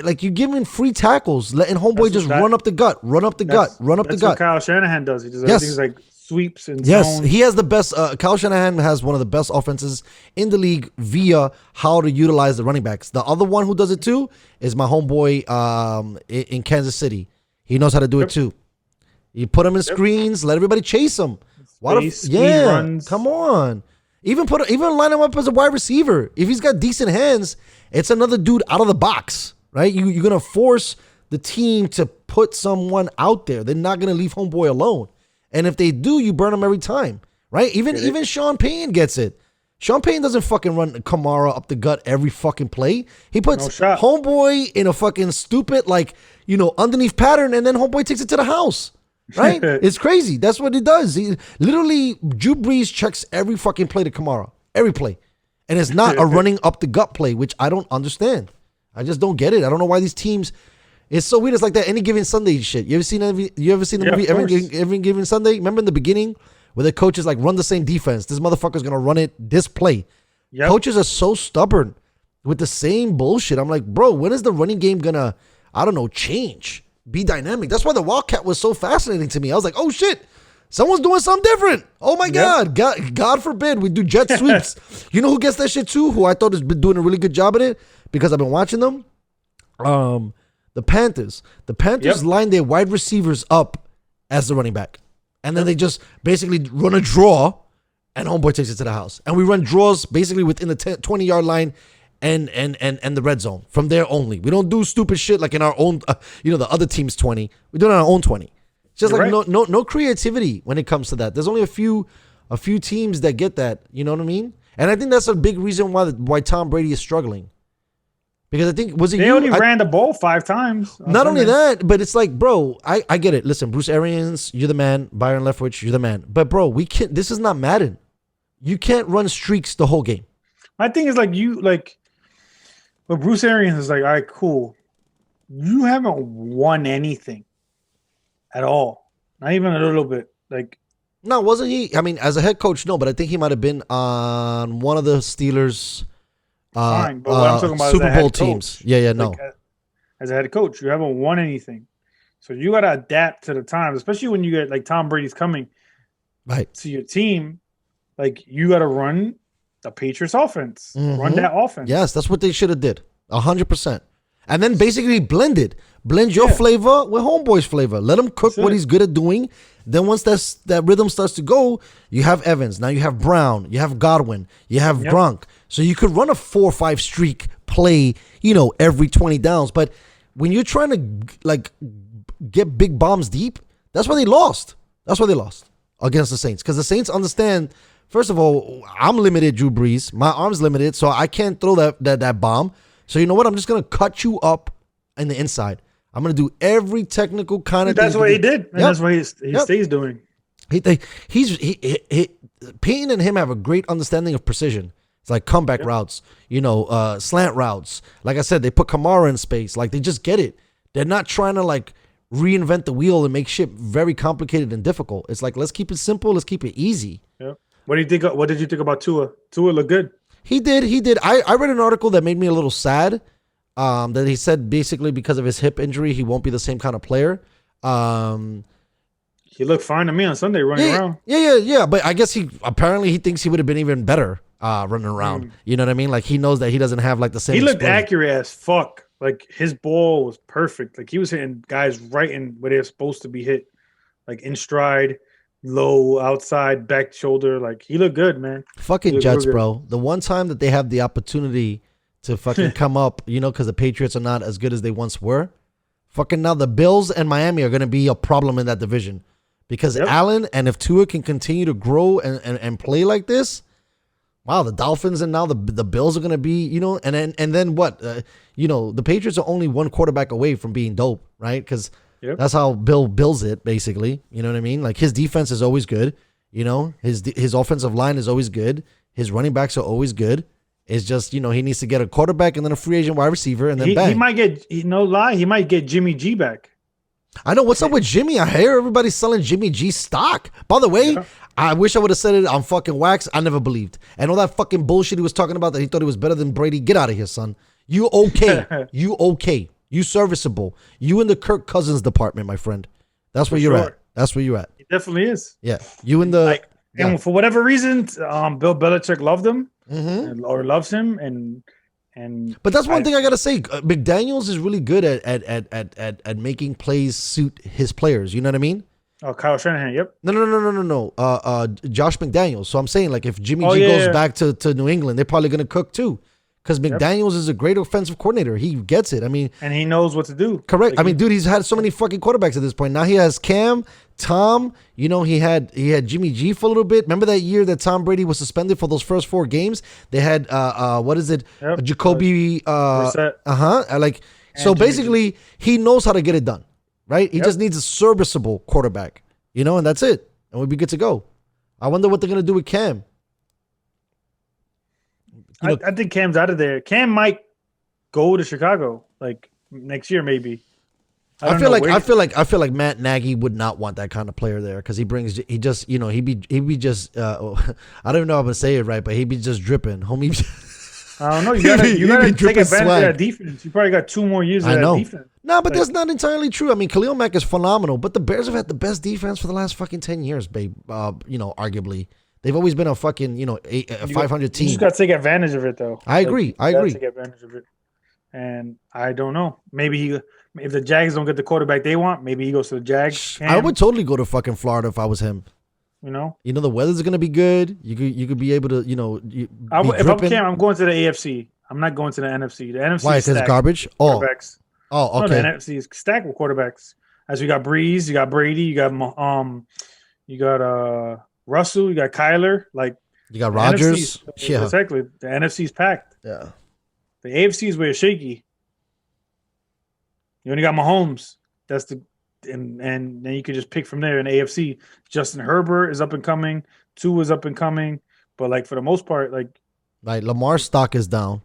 Like you giving free tackles, letting homeboy run up the gut. That's what Kyle Shanahan does. He does everything like sweeps and zones. Yes, he has the best. Kyle Shanahan has one of the best offenses in the league via how to utilize the running backs. The other one who does it too is my homeboy in Kansas City. He knows how to do it too. You put him in screens, let everybody chase him. Runs. Come on. Even line him up as a wide receiver. If he's got decent hands, it's another dude out of the box, right? You're gonna force the team to put someone out there. They're not gonna leave homeboy alone. And if they do, you burn them every time, right? Even Sean Payton gets it. Sean Payton doesn't fucking run Kamara up the gut every fucking play. He puts homeboy in a fucking stupid, underneath pattern, and then homeboy takes it to the house, right? It's crazy. That's what he does. He literally, Drew Brees checks every fucking play to Kamara, every play. And it's not a running up the gut play, which I don't understand. I just don't get it. I don't know why these teams... It's so weird. It's like that Any Given Sunday shit. You ever seen the movie Every Given Sunday? Remember in the beginning where the coaches run the same defense. This motherfucker's gonna run it this play. Yep. Coaches are so stubborn with the same bullshit. I'm like, bro, when is the running game gonna, change, be dynamic? That's why the Wildcat was so fascinating to me. I was like, oh shit, Someone's doing something different. Oh my God. God forbid we do jet sweeps. You know who gets that shit too? Who I thought has been doing a really good job at it because I've been watching them. The Panthers. The Panthers line their wide receivers up as the running back, and then they just basically run a draw, and homeboy takes it to the house. And we run draws basically within the 20-yard line. And the red zone from there only. We don't do stupid shit like in our own, the other team's 20. We do it on our own 20. It's just no creativity when it comes to that. There's only a few teams that get that. You know what I mean? And I think that's a big reason why Tom Brady is struggling. Because I think they only ran the ball 5 times. Not only that, but it's like, bro, I get it. Listen, Bruce Arians, you're the man. Byron Leftwich, you're the man. But bro, we can't. This is not Madden. You can't run streaks the whole game. My thing is but Bruce Arians is like, all right, cool. You haven't won anything at all. Not even a little bit. Like, no, wasn't he? I mean, as a head coach, no, but I think he might have been on one of the Steelers fine, but what I'm talking about Super is Bowl teams. Yeah, no. Like, as a head coach, you haven't won anything. So you got to adapt to the times, especially when you get like Tom Brady's coming to your team. Like, you got to run the Patriots offense. Run that offense. Yes, that's what they should have did. 100%. And then basically blend your flavor with homeboy's flavor. Let him cook what he's good at doing. Then once that rhythm starts to go, you have Evans. Now you have Brown. You have Godwin. You have Gronk. So you could run a 4 or 5 streak play, every 20 downs. But when you're trying to like get big bombs deep, that's why they lost. That's why they lost against the Saints. Because the Saints understand. First of all, I'm limited, Drew Brees. My arm's limited, so I can't throw that bomb. So you know what? I'm just gonna cut you up in the inside. I'm gonna do every technical kind of thing. That's what he did, and that's what he stays doing. Peyton and him have a great understanding of precision. It's like comeback routes, slant routes. Like I said, they put Kamara in space. Like, they just get it. They're not trying to like reinvent the wheel and make shit very complicated and difficult. It's like, let's keep it simple. Let's keep it easy. Yeah. What did you think about Tua? Tua looked good. He did. I read an article that made me a little sad. That he said basically because of his hip injury, he won't be the same kind of player. He looked fine to me on Sunday running around. Yeah. But I guess he thinks he would have been even better running around. You know what I mean? Like, he knows that he doesn't have like the same. He looked accurate as fuck. Like, his ball was perfect. Like, he was hitting guys right in where they're supposed to be hit. Like, in stride. Low, outside, back shoulder. Like, he looked good, man. Fucking Jets, bro. The one time that they have the opportunity to fucking come up, because the Patriots are not as good as they once were. Fucking now the Bills and Miami are going to be a problem in that division. Because Allen, and if Tua can continue to grow and play like this, wow, the Dolphins and now the Bills are going to be, and then what? The Patriots are only one quarterback away from being dope, right? Because that's how Bill builds it, basically. You know what I mean? Like, his defense is always good. His offensive line is always good. His running backs are always good. It's just, he needs to get a quarterback and then a free agent wide receiver, and then bang. He might get, he might get Jimmy G back. I know. What's up with Jimmy? I hear everybody's selling Jimmy G stock. By the way, I wish I would have said it on fucking wax. I never believed. And all that fucking bullshit he was talking about that he thought he was better than Brady. Get out of here, son. You okay. You okay. You serviceable. You in the Kirk Cousins department, my friend. That's where you're at. That's where you're at. He definitely is. Yeah. You in the... And for whatever reason, Bill Belichick loved him or loves him. But that's one thing I got to say. McDaniels is really good at making plays suit his players. You know what I mean? Oh, Kyle Shanahan, yep. No. Josh McDaniels. So I'm saying, like, if Jimmy G goes back to New England, they're probably going to cook too. Because McDaniels is a great offensive coordinator. He gets it. I mean, and he knows what to do. Correct. Like, dude, he's had so many fucking quarterbacks at this point. Now he has Cam, Tom. He had Jimmy G for a little bit. Remember that year that Tom Brady was suspended for those first 4 games? They had Jacoby. So basically, he knows how to get it done, right? He just needs a serviceable quarterback, and that's it, and we'll be good to go. I wonder what they're gonna do with Cam. I think Cam's out of there. Cam might go to Chicago like next year, maybe. I feel like Matt Nagy would not want that kind of player there because he'd be just I don't even know how to say it right, but he'd be just dripping, homie. I don't know. You gotta He be take dripping advantage swag. of that defense. You probably got 2 more years of I that know. defense. No, but that's not entirely true. I mean, Khalil Mack is phenomenal, but the Bears have had the best defense for the last fucking 10 years, babe. Arguably. They've always been a fucking, a 500 team. You just got to take advantage of it, though. I agree. You gotta take advantage of it. And I don't know. Maybe if the Jags don't get the quarterback they want, maybe he goes to the Jags. I would totally go to fucking Florida if I was him. You know, the weather's gonna be good. You could be able to, if I'm Cam, I'm going to the AFC. I'm not going to the NFC. The NFC. Why? Is Because garbage. Quarterbacks. Oh, No, okay. the NFC is stacked with quarterbacks. As you got Breeze, you got Brady, you got Russell, you got Kyler. Like you got Rodgers. Yeah, exactly. The NFC is packed. Yeah. The AFC is where it's shaky. You only got Mahomes. That's and then you could just pick from there in the AFC. Justin Herbert is up and coming. Tua is up and coming. But like for the most part, like Lamar's stock is down.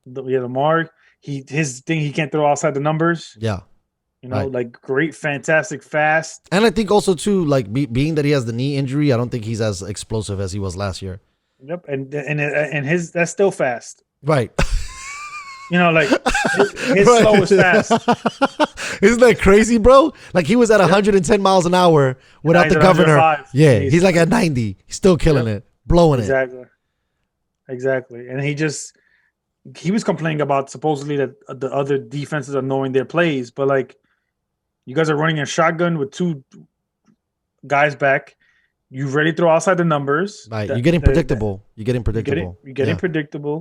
Lamar, his thing, he can't throw outside the numbers. Yeah. Like great, fantastic, fast. And I think also too, like being that he has the knee injury, I don't think he's as explosive as he was last year. Yep, and his that's still fast. Right. Like his slow is fast. Isn't that crazy, bro? Like he was at 110 miles an hour without the governor. Yeah, he's like at 90. He's still killing it, blowing it. Exactly. And he was complaining about supposedly that the other defenses are knowing their plays, but like you guys are running a shotgun with 2 guys back. You ready to throw outside the numbers. Right. You're getting predictable. You're getting predictable.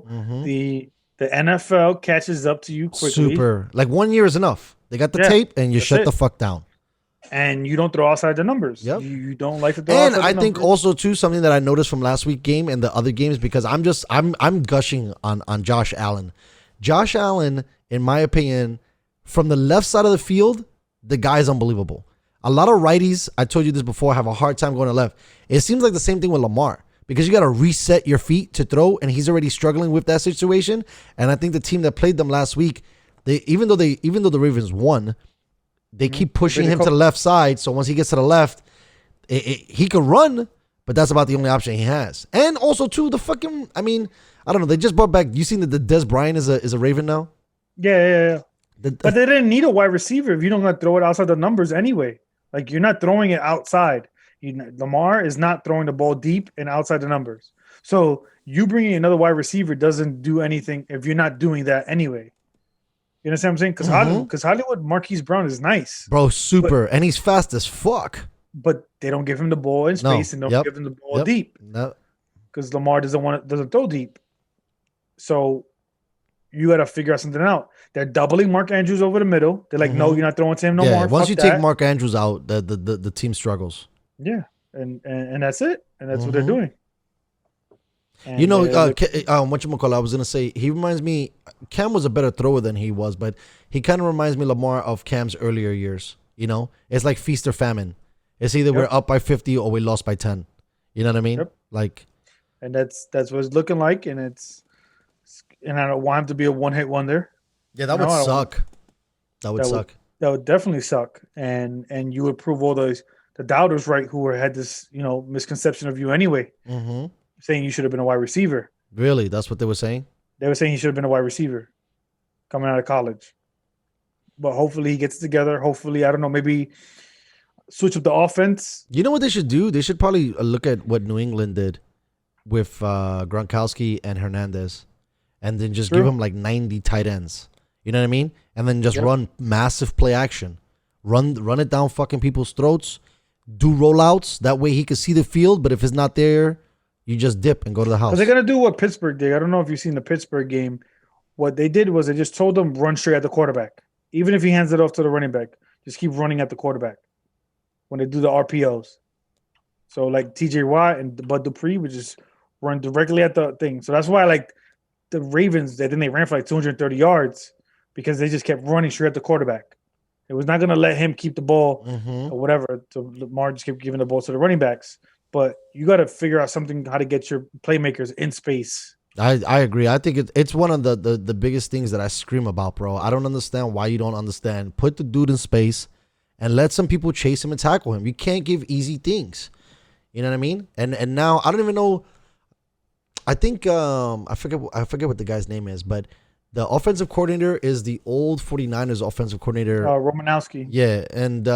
Mm-hmm. The NFL catches up to you quickly. Super. Like 1 year is enough. They got the tape and you shut the fuck down. And you don't throw outside the numbers. Yep. You don't like to throw outside the numbers. And I think also too something that I noticed from last week's game and the other games, because I'm gushing on Josh Allen. Josh Allen, in my opinion, from the left side of the field, the guy is unbelievable. A lot of righties, I told you this before, have a hard time going to left. It seems like the same thing with Lamar, because you got to reset your feet to throw, and he's already struggling with that situation. And I think the team that played them last week, even though the Ravens won, they keep pushing him to the left side. So once he gets to the left, he could run, but that's about the only option he has. And also too, I don't know. They just brought back. You seen that the Des Bryant is a Raven now? Yeah. But they didn't need a wide receiver if you don't want to throw it outside the numbers anyway. Like you're not throwing it outside. Lamar is not throwing the ball deep and outside the numbers. So you bringing another wide receiver doesn't do anything if you're not doing that anyway. You understand what I'm saying? Because Hollywood Marquise Brown is nice. Bro, super. And he's fast as fuck. But they don't give him the ball in space and don't give him the ball deep. No. Because Lamar doesn't throw deep. So you got to figure out something out. They're doubling Mark Andrews over the middle. They're like, no, you're not throwing to him no more. Once you take Mark Andrews out, the team struggles. Yeah. And that's it. And that's what they're doing. And whatchamacallit, I was going to say, he reminds me, Cam was a better thrower than he was, but he kind of reminds me, Lamar, of Cam's earlier years. It's like feast or famine. It's either we're up by 50 or we lost by 10. You know what I mean? Yep. Like, and that's what it's looking like. And I don't want him to be a one-hit wonder. Yeah, that would suck. That would suck. That would definitely suck. And you would prove all the doubters right who had this, misconception of you anyway. Mm-hmm. Saying you should have been a wide receiver. Really? That's what they were saying? They were saying he should have been a wide receiver coming out of college. But hopefully he gets it together. Hopefully, I don't know, maybe switch up the offense. You know what they should do? They should probably look at what New England did with Gronkowski and Hernandez and then just give him like 90 tight ends. You know what I mean? And then just run massive play action. Run it down fucking people's throats. Do rollouts. That way he can see the field. But if it's not there, you just dip and go to the house. They're going to do what Pittsburgh did. I don't know if you've seen the Pittsburgh game. What they did was they just told them run straight at the quarterback. Even if he hands it off to the running back, just keep running at the quarterback when they do the RPOs. So like TJ Watt and Bud Dupree would just run directly at the thing. So that's why like the Ravens, they ran for like 230 yards because they just kept running straight at the quarterback. It was not going to let him keep the ball or whatever. So Lamar just kept giving the ball to the running backs. But you got to figure out how to get your playmakers in space. I agree. I think it's one of the biggest things that I scream about, bro. I don't understand why you don't understand. Put the dude in space and let some people chase him and tackle him. You can't give easy things. You know what I mean? And now I don't even know. I think I forget what the guy's name is, but the offensive coordinator is the old 49ers offensive coordinator. Romanowski. Yeah, and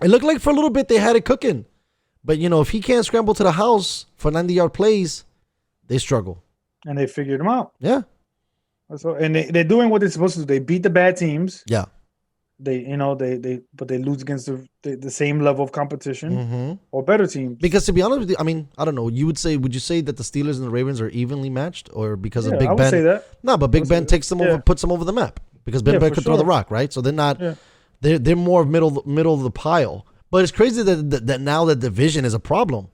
it looked like for a little bit they had it cooking. But, if he can't scramble to the house for 90-yard plays, they struggle. And they figured him out. Yeah. So, and they're doing what they're supposed to do. They beat the bad teams. Yeah. But they lose against the same level of competition or better teams. Because to be honest with you, I mean, I don't know. Would you say that the Steelers and the Ravens are evenly matched, or because of Big Ben? I would say that. No, but Big Ben takes them over, puts them over the map because Ben could throw the rock, right? So they're not. Yeah. They're more middle of the pile. But it's crazy that now the division is a problem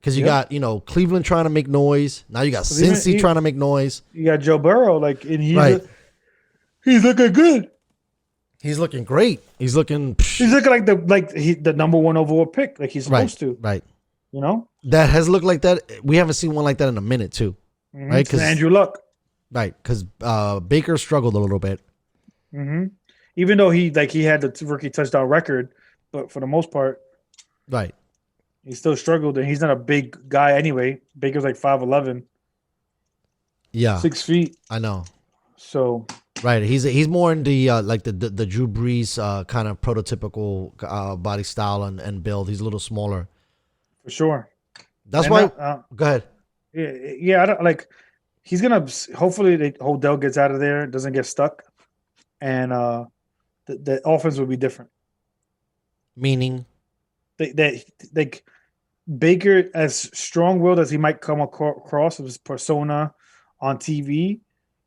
because you got Cleveland trying to make noise. Now you got Cincy trying to make noise. You got Joe Burrow, and he's looking good. He's looking great. He's looking like the number one overall pick, like he's supposed to. Right. That has looked like that. We haven't seen one like that in a minute too. Mm-hmm. Right? Because Andrew Luck. Right, because Baker struggled a little bit. Mm-hmm. Even though he had the rookie touchdown record, but for the most part, right, he still struggled, and he's not a big guy anyway. Baker's like 5'11". Yeah, 6 feet. I know. So. Right, he's more in the the Drew Brees kind of prototypical body style and build. He's a little smaller, for sure. That's why. Go ahead. Yeah. I don't He's gonna hopefully Odell gets out of there, doesn't get stuck, and the offense will be different. Meaning, that Baker, as strong-willed as he might come across of his persona on TV.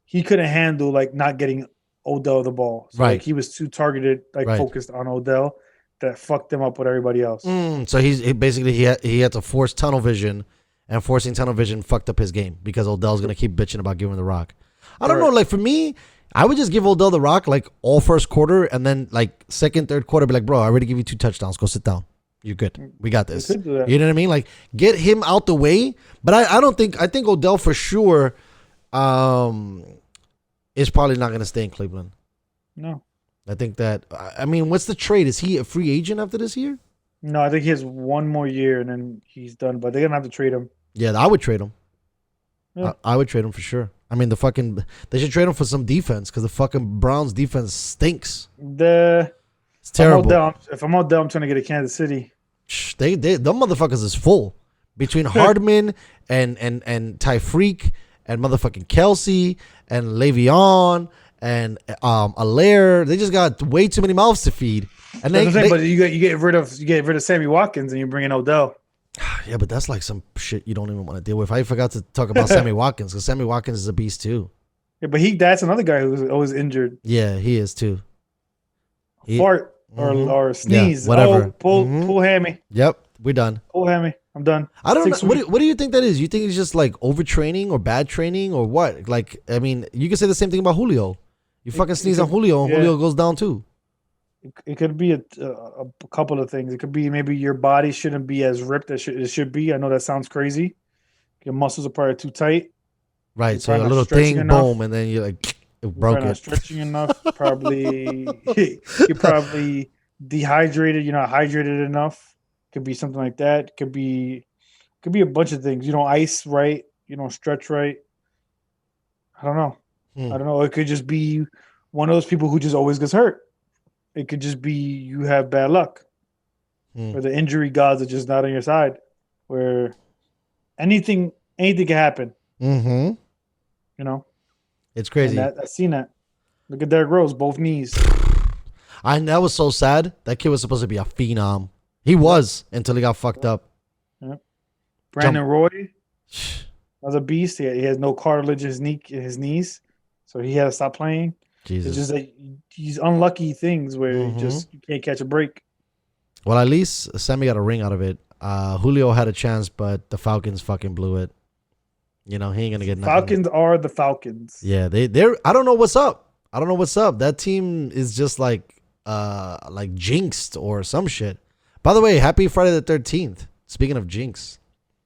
He couldn't handle not getting Odell the ball. So right. He was too targeted, focused on Odell, that fucked him up with everybody else. So he basically he had to force tunnel vision, and forcing tunnel vision fucked up his game because Odell's gonna keep bitching about giving the rock. I don't know. For me, I would just give Odell the rock all first quarter, and then second, third quarter, be like, bro, I already give you 2 touchdowns. Go sit down. You're good. We got this. You know what I mean? Get him out the way. But I think Odell for sure. Is probably not going to stay in Cleveland. No. I think that, what's the trade? Is he a free agent after this year? No, I think he has 1 more year and then he's done, but they're going to have to trade him. Yeah, I would trade him. Yeah. I would trade him for sure. They should trade him for some defense because the fucking Browns defense stinks. It's terrible. If I'm Odell, I'm trying to get to Kansas City. Them motherfuckers is full. Between Hardman and Tyreek and motherfucking Kelsey and Le'Veon and Allaire, they just got way too many mouths to feed. And but you get rid of Sammy Watkins and you bring in Odell. Yeah, but that's some shit you don't even want to deal with. I forgot to talk about Sammy Watkins because Sammy Watkins is a beast too. Yeah, but that's another guy who's always injured. Yeah, he is too. Fart or sneeze, whatever. Pull hammy. Yep, we're done. Pull hammy. I'm done. I don't know. What do you think that is? You think it's just overtraining or bad training or what? You can say the same thing about Julio. You fucking sneeze on Julio and Julio goes down too. It could be a couple of things. It could be maybe your body shouldn't be as ripped as it should be. I know that sounds crazy. Your muscles are probably too tight. Right. You're so a little thing, boom, and then you're broke it. Not stretching enough. Probably you're probably dehydrated. You're not hydrated enough. Could be something like that. Could be a bunch of things. You don't ice right. You don't stretch right. I don't know. I don't know. It could just be one of those people who just always gets hurt. It could just be you have bad luck. Or the injury gods are just not on your side. Where anything can happen. Mm-hmm. It's crazy. I've seen that. Look at Derrick Rose, both knees. That was so sad. That kid was supposed to be a phenom. He was until he got fucked up. Yep. Brandon Roy was a beast. He has no cartilage in his knees, so he had to stop playing. Jesus. It's just these unlucky things where you can't catch a break. Well, at least Sammy got a ring out of it. Julio had a chance, but the Falcons fucking blew it. He ain't gonna get nothing. Falcons are the Falcons. Yeah, they're. I don't know what's up. That team is just jinxed or some shit. By the way, happy Friday the 13th. Speaking of jinx.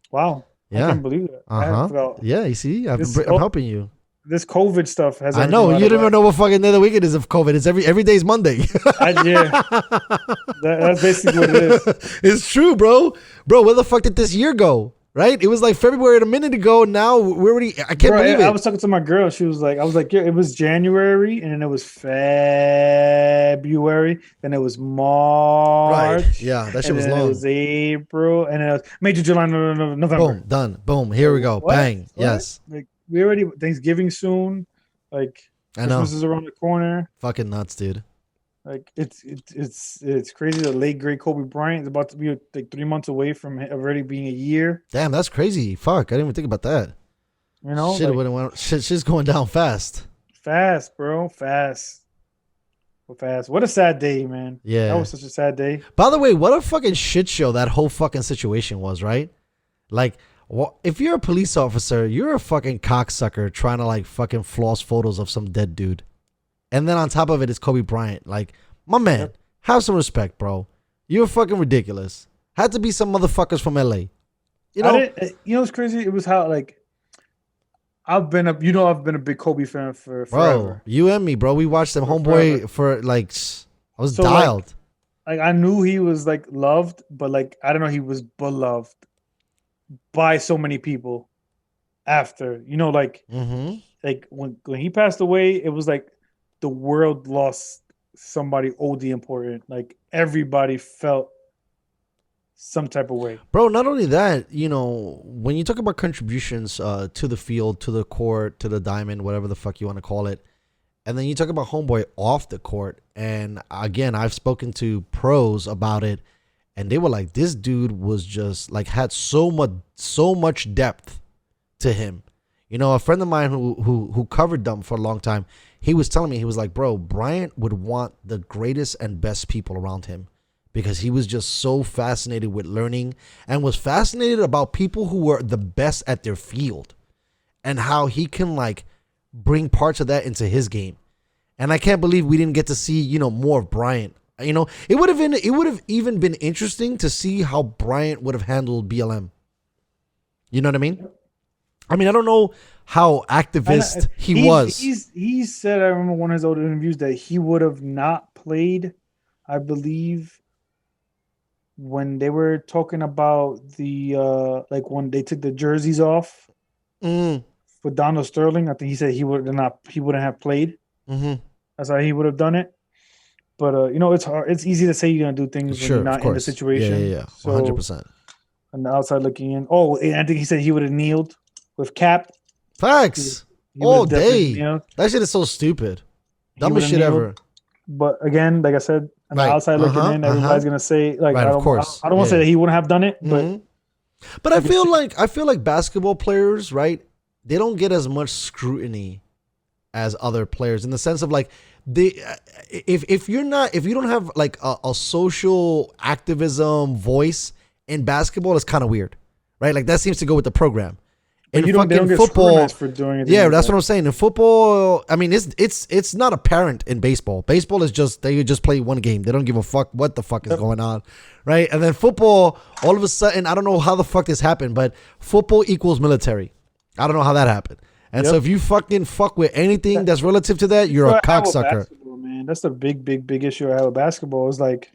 Wow. Yeah. I can't believe that. Yeah, you see? I'm helping you. This COVID stuff has. I know. You don't even know what fucking day of the week it is of COVID. It's every day's Monday. That's basically what it is. It's true, bro. Bro, where the fuck did this year go? right? It was like February a minute ago. Now we're already. I can't believe it. I was talking to my girl. She was like, I was like, yeah, it was January, and then it was February, then it was March. Right. Yeah, that shit was long. It was April, and then it was May, June, July, November. Boom, done. Boom. Here we go. What? Bang. What? Yes. Like we already Thanksgiving soon. Like I know. Christmas is around the corner. Fucking nuts, dude. Like it's crazy. The late great Kobe Bryant is about to be like 3 months away from already being a year. Damn, that's crazy. Fuck, I didn't even think about that. You know, shit, like, shit's going down fast. Fast, bro, fast. What a sad day, man. Yeah, that was such a sad day. By the way, what a fucking shit show that whole fucking situation was, right? Like, if you're a police officer, you're a fucking cocksucker trying to like fucking floss photos of some dead dude. And then on top of it, it's Kobe Bryant. Like, my man, have some respect, bro. You're fucking ridiculous. Had to be some motherfuckers from LA. You know what's crazy? It was how like I've been a big Kobe fan for forever. Bro, you and me, bro. We watched them homeboy for like I was dialed. Like I knew he was like loved, but like I don't know, he was beloved by so many people after. You know, like like when he passed away, it was like the world lost somebody OD important. Like everybody felt some type of way. Bro, not only that, you know, when you talk about contributions to the field, to the court, to the diamond, whatever the fuck you want to call it, and then you talk about homeboy off the court, and again, I've spoken to pros about it, and they were like, this dude was just like had so much depth to him. You know, a friend of mine who covered them for a long time, he was telling me, he was like, bro, Bryant would want the greatest and best people around him because he was just so fascinated with learning and was fascinated about people who were the best at their field and how he can like bring parts of that into his game. And I can't believe we didn't get to see, you know, more of Bryant. You know, it would have even been interesting to see how Bryant would have handled BLM. You know what I mean? I mean, I don't know how activist he was. He said, I remember one of his old interviews that he would have not played, I believe, when they were talking about the like when they took the jerseys off for Donald Sterling. I think he said he wouldn't have played. That's how he would have done it. But you know, it's hard. It's easy to say you're gonna do things when you're not in the situation. Yeah, 100%. On the outside looking in. Oh, I think he said he would have kneeled with Cap. Facts. All day. That shit is so stupid. Dumbest shit ever. But again, like I said, on the outside looking in, everybody's gonna say like, I don't want to say that he wouldn't have done it, but I feel like basketball players, right? They don't get as much scrutiny as other players in the sense of like if you don't have like a social activism voice in basketball, it's kind of weird, right? Like that seems to go with the program. In they don't get football for doing it. Yeah, that's what I'm saying. In football, I mean, it's not apparent in baseball. Baseball is just they just play one game. They don't give a fuck what the fuck is going on, right? And then football, all of a sudden, I don't know how the fuck this happened, but football equals military. I don't know how that happened. And so if you fucking fuck with anything that's relative to that, you're a cocksucker. Man, that's the big issue I have with basketball. Is like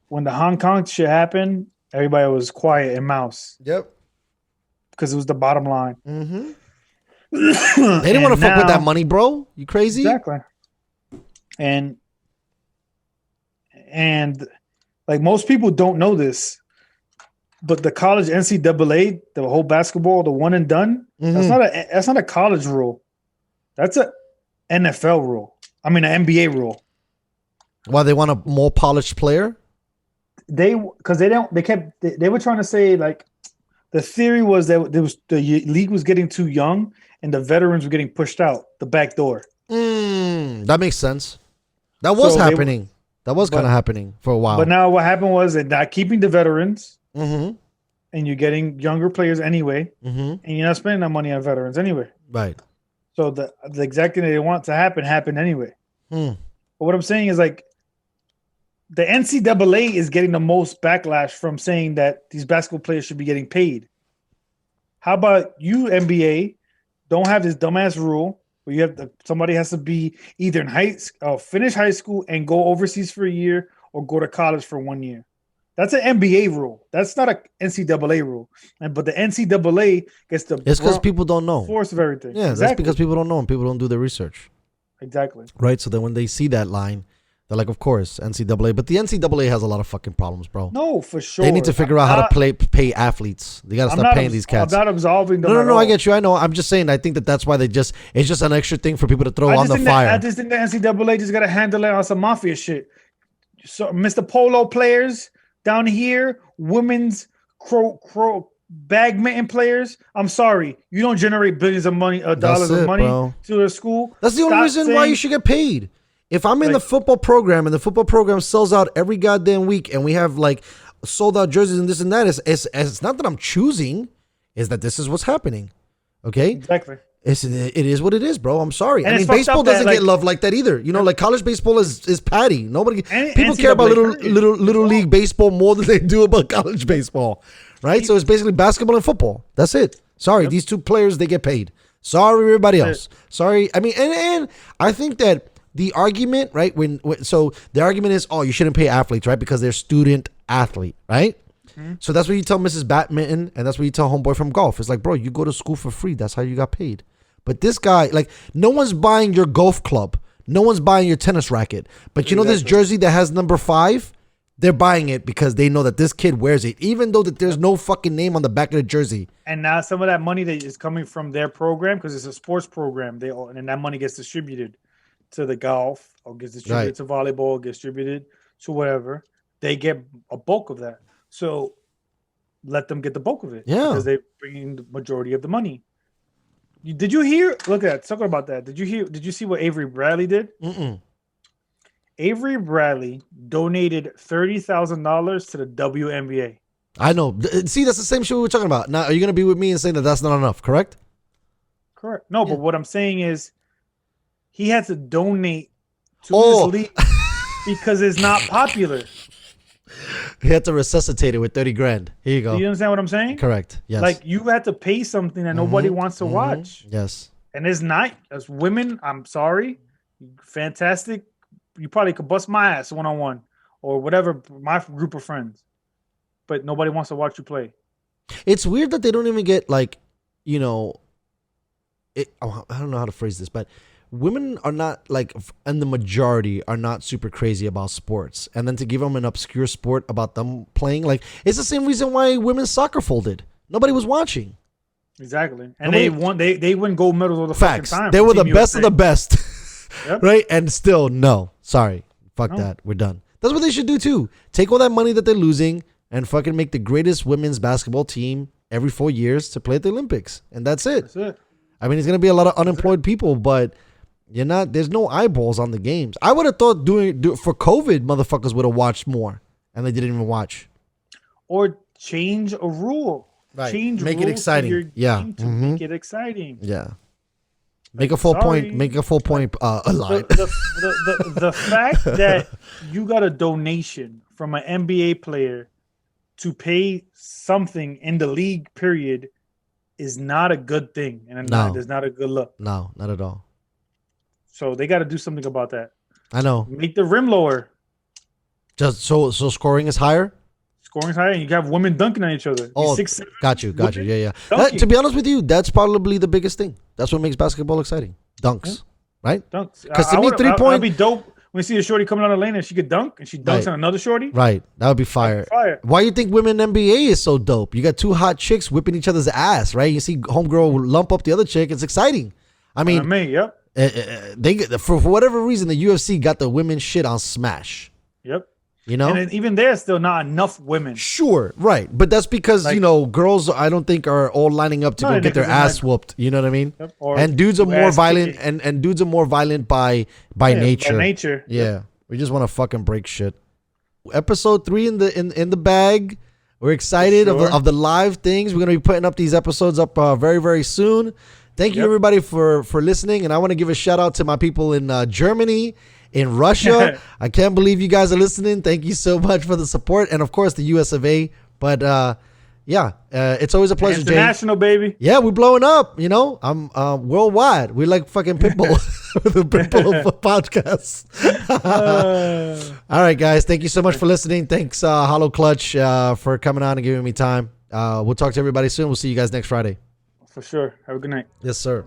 when the Hong Kong shit happened, everybody was quiet and mouse. Yep. Because it was the bottom line. They didn't want to fuck with that money, bro. You crazy? Exactly. And like most people don't know this, but the college NCAA, the whole basketball, the one and done, that's not a college rule. That's a NFL rule. I mean, an NBA rule. Why they want a more polished player? They were trying to say like. The theory was that the league was getting too young and the veterans were getting pushed out the back door. That makes sense. That was happening. That was kind of happening for a while. But now what happened was they're not keeping the veterans, and you're getting younger players anyway, and you're not spending that money on veterans anyway. Right. So the exact thing they want to happen anyway. But what I'm saying is like the NCAA is getting the most backlash from saying that these basketball players should be getting paid. How about you, NBA, don't have this dumbass rule where you have somebody has to be either in finish high school and go overseas for a year or go to college for 1 year. That's an NBA rule. That's not a NCAA rule. But the NCAA gets the It's because people don't know. Force of everything. Yeah, exactly. That's because people don't know and people don't do their research. Exactly. Right? So then when they see that line, they're like, of course, NCAA. But the NCAA has a lot of fucking problems, bro. No, for sure. They need to figure out how to pay athletes. They got to stop paying these cats. I'm not absolving them. No, I get you. I know. I'm just saying, I think that's why it's just an extra thing for people to throw on the fire. I just think the NCAA just got to handle it on some mafia shit. So, Mr. Polo players down here, women's badminton players. I'm sorry, you don't generate billions of dollars of money to their school. That's the only reason why you should get paid. If I'm in the football program and the football program sells out every goddamn week, and we have like sold out jerseys and this and that, it's not that I'm choosing, is that this is what's happening. Okay, exactly. It is what it is, bro. I'm sorry. And I mean, baseball doesn't get love like that either. You know, like college baseball is patty. People care about little league baseball more than they do about college baseball, right? So it's basically basketball and football. That's it. Sorry, these two players, they get paid. Sorry, everybody else. Sorry. I mean, and I think that the argument, right? So the argument is, oh, you shouldn't pay athletes, right? Because they're student athlete, right? So that's what you tell Mrs. Badminton, and that's what you tell homeboy from golf. It's like, bro, you go to school for free. That's how you got paid. But this guy, like, no one's buying your golf club. No one's buying your tennis racket. But you know this jersey that has number 5? They're buying it because they know that this kid wears it, even though that there's no fucking name on the back of the jersey. And now some of that money that is coming from their program, because it's a sports program, and that money gets distributed to the golf, or gets distributed to volleyball, gets distributed to whatever. They get a bulk of that. So let them get the bulk of it. Yeah. Because they're bringing the majority of the money. Did you hear? Look at that. Talking about that. Did you see what Avery Bradley did? Avery Bradley donated $30,000 to the WNBA. I know. See, that's the same shit we were talking about. Now, are you going to be with me and saying that that's not enough, correct? Correct. No, but what I'm saying is he had to donate to this league because it's not popular. He had to resuscitate it with 30 grand. Here you go. You understand what I'm saying? Correct. Yes. Like, you had to pay something that nobody wants to watch. Yes. And it's not. As women, I'm sorry. Fantastic. You probably could bust my ass one-on-one or whatever, my group of friends. But nobody wants to watch you play. It's weird that they don't even get, like, you know, I don't know how to phrase this, but women are not, like, and the majority are not super crazy about sports. And then to give them an obscure sport about them playing, like, it's the same reason why women's soccer folded. Nobody was watching. Exactly. And they win gold medals all the fucking time. They were the best of the best. Yep. Right? And still, no. Sorry. Fuck that. We're done. That's what they should do, too. Take all that money that they're losing and fucking make the greatest women's basketball team every 4 years to play at the Olympics. And that's it. That's it. I mean, it's going to be a lot of unemployed people, but there's no eyeballs on the games. I would have thought for COVID, motherfuckers would have watched more, and they didn't even watch. Or change a rule. Right. Make it exciting. Yeah. Make it exciting. Yeah. Make a full point. Make a full point. Line. The fact that you got a donation from an NBA player to pay something in the league period is not a good thing, and there's not a good look. No, not at all. So they got to do something about that. I know. Make the rim lower. Just so scoring is higher. Scoring's higher, and you have women dunking on each other. Oh, 6'7". Got you. Yeah. To be honest with you, that's probably the biggest thing. That's what makes basketball exciting. Dunks, right? Dunks. Because to me, 3-point. That'd be dope when you see a shorty coming out of the lane and she could dunk, and she dunks on another shorty. Right. That would be fire. Why you think women NBA is so dope? You got two hot chicks whipping each other's ass, right? You see homegirl lump up the other chick. It's exciting. I mean, yep. They for whatever reason, the UFC got the women's shit on smash. Yep. You know, and even there's still not enough women. Sure, right, but that's because girls I don't think are all lining up to go get their ass whooped. You know what I mean? Yep. And dudes are more violent, and dudes are more violent by nature. By nature. Yeah, yep. We just want to fucking break shit. Episode 3 in the bag. We're excited of the live things. We're gonna be putting up these episodes up very very soon. Thank you everybody for listening, and I want to give a shout out to my people in Germany. In Russia. I can't believe you guys are listening. Thank you so much for the support. And of course the US of A. But Yeah, it's always a pleasure, Jay. International, baby. Yeah, we're blowing up. You know, I'm worldwide. We're like fucking Pitbull, the Pitbull of podcasts. All right, guys. Thank you so much for listening. Thanks, Hollow Clutch, for coming on and giving me time. We'll talk to everybody soon. We'll see you guys next Friday. For sure. Have a good night. Yes, sir.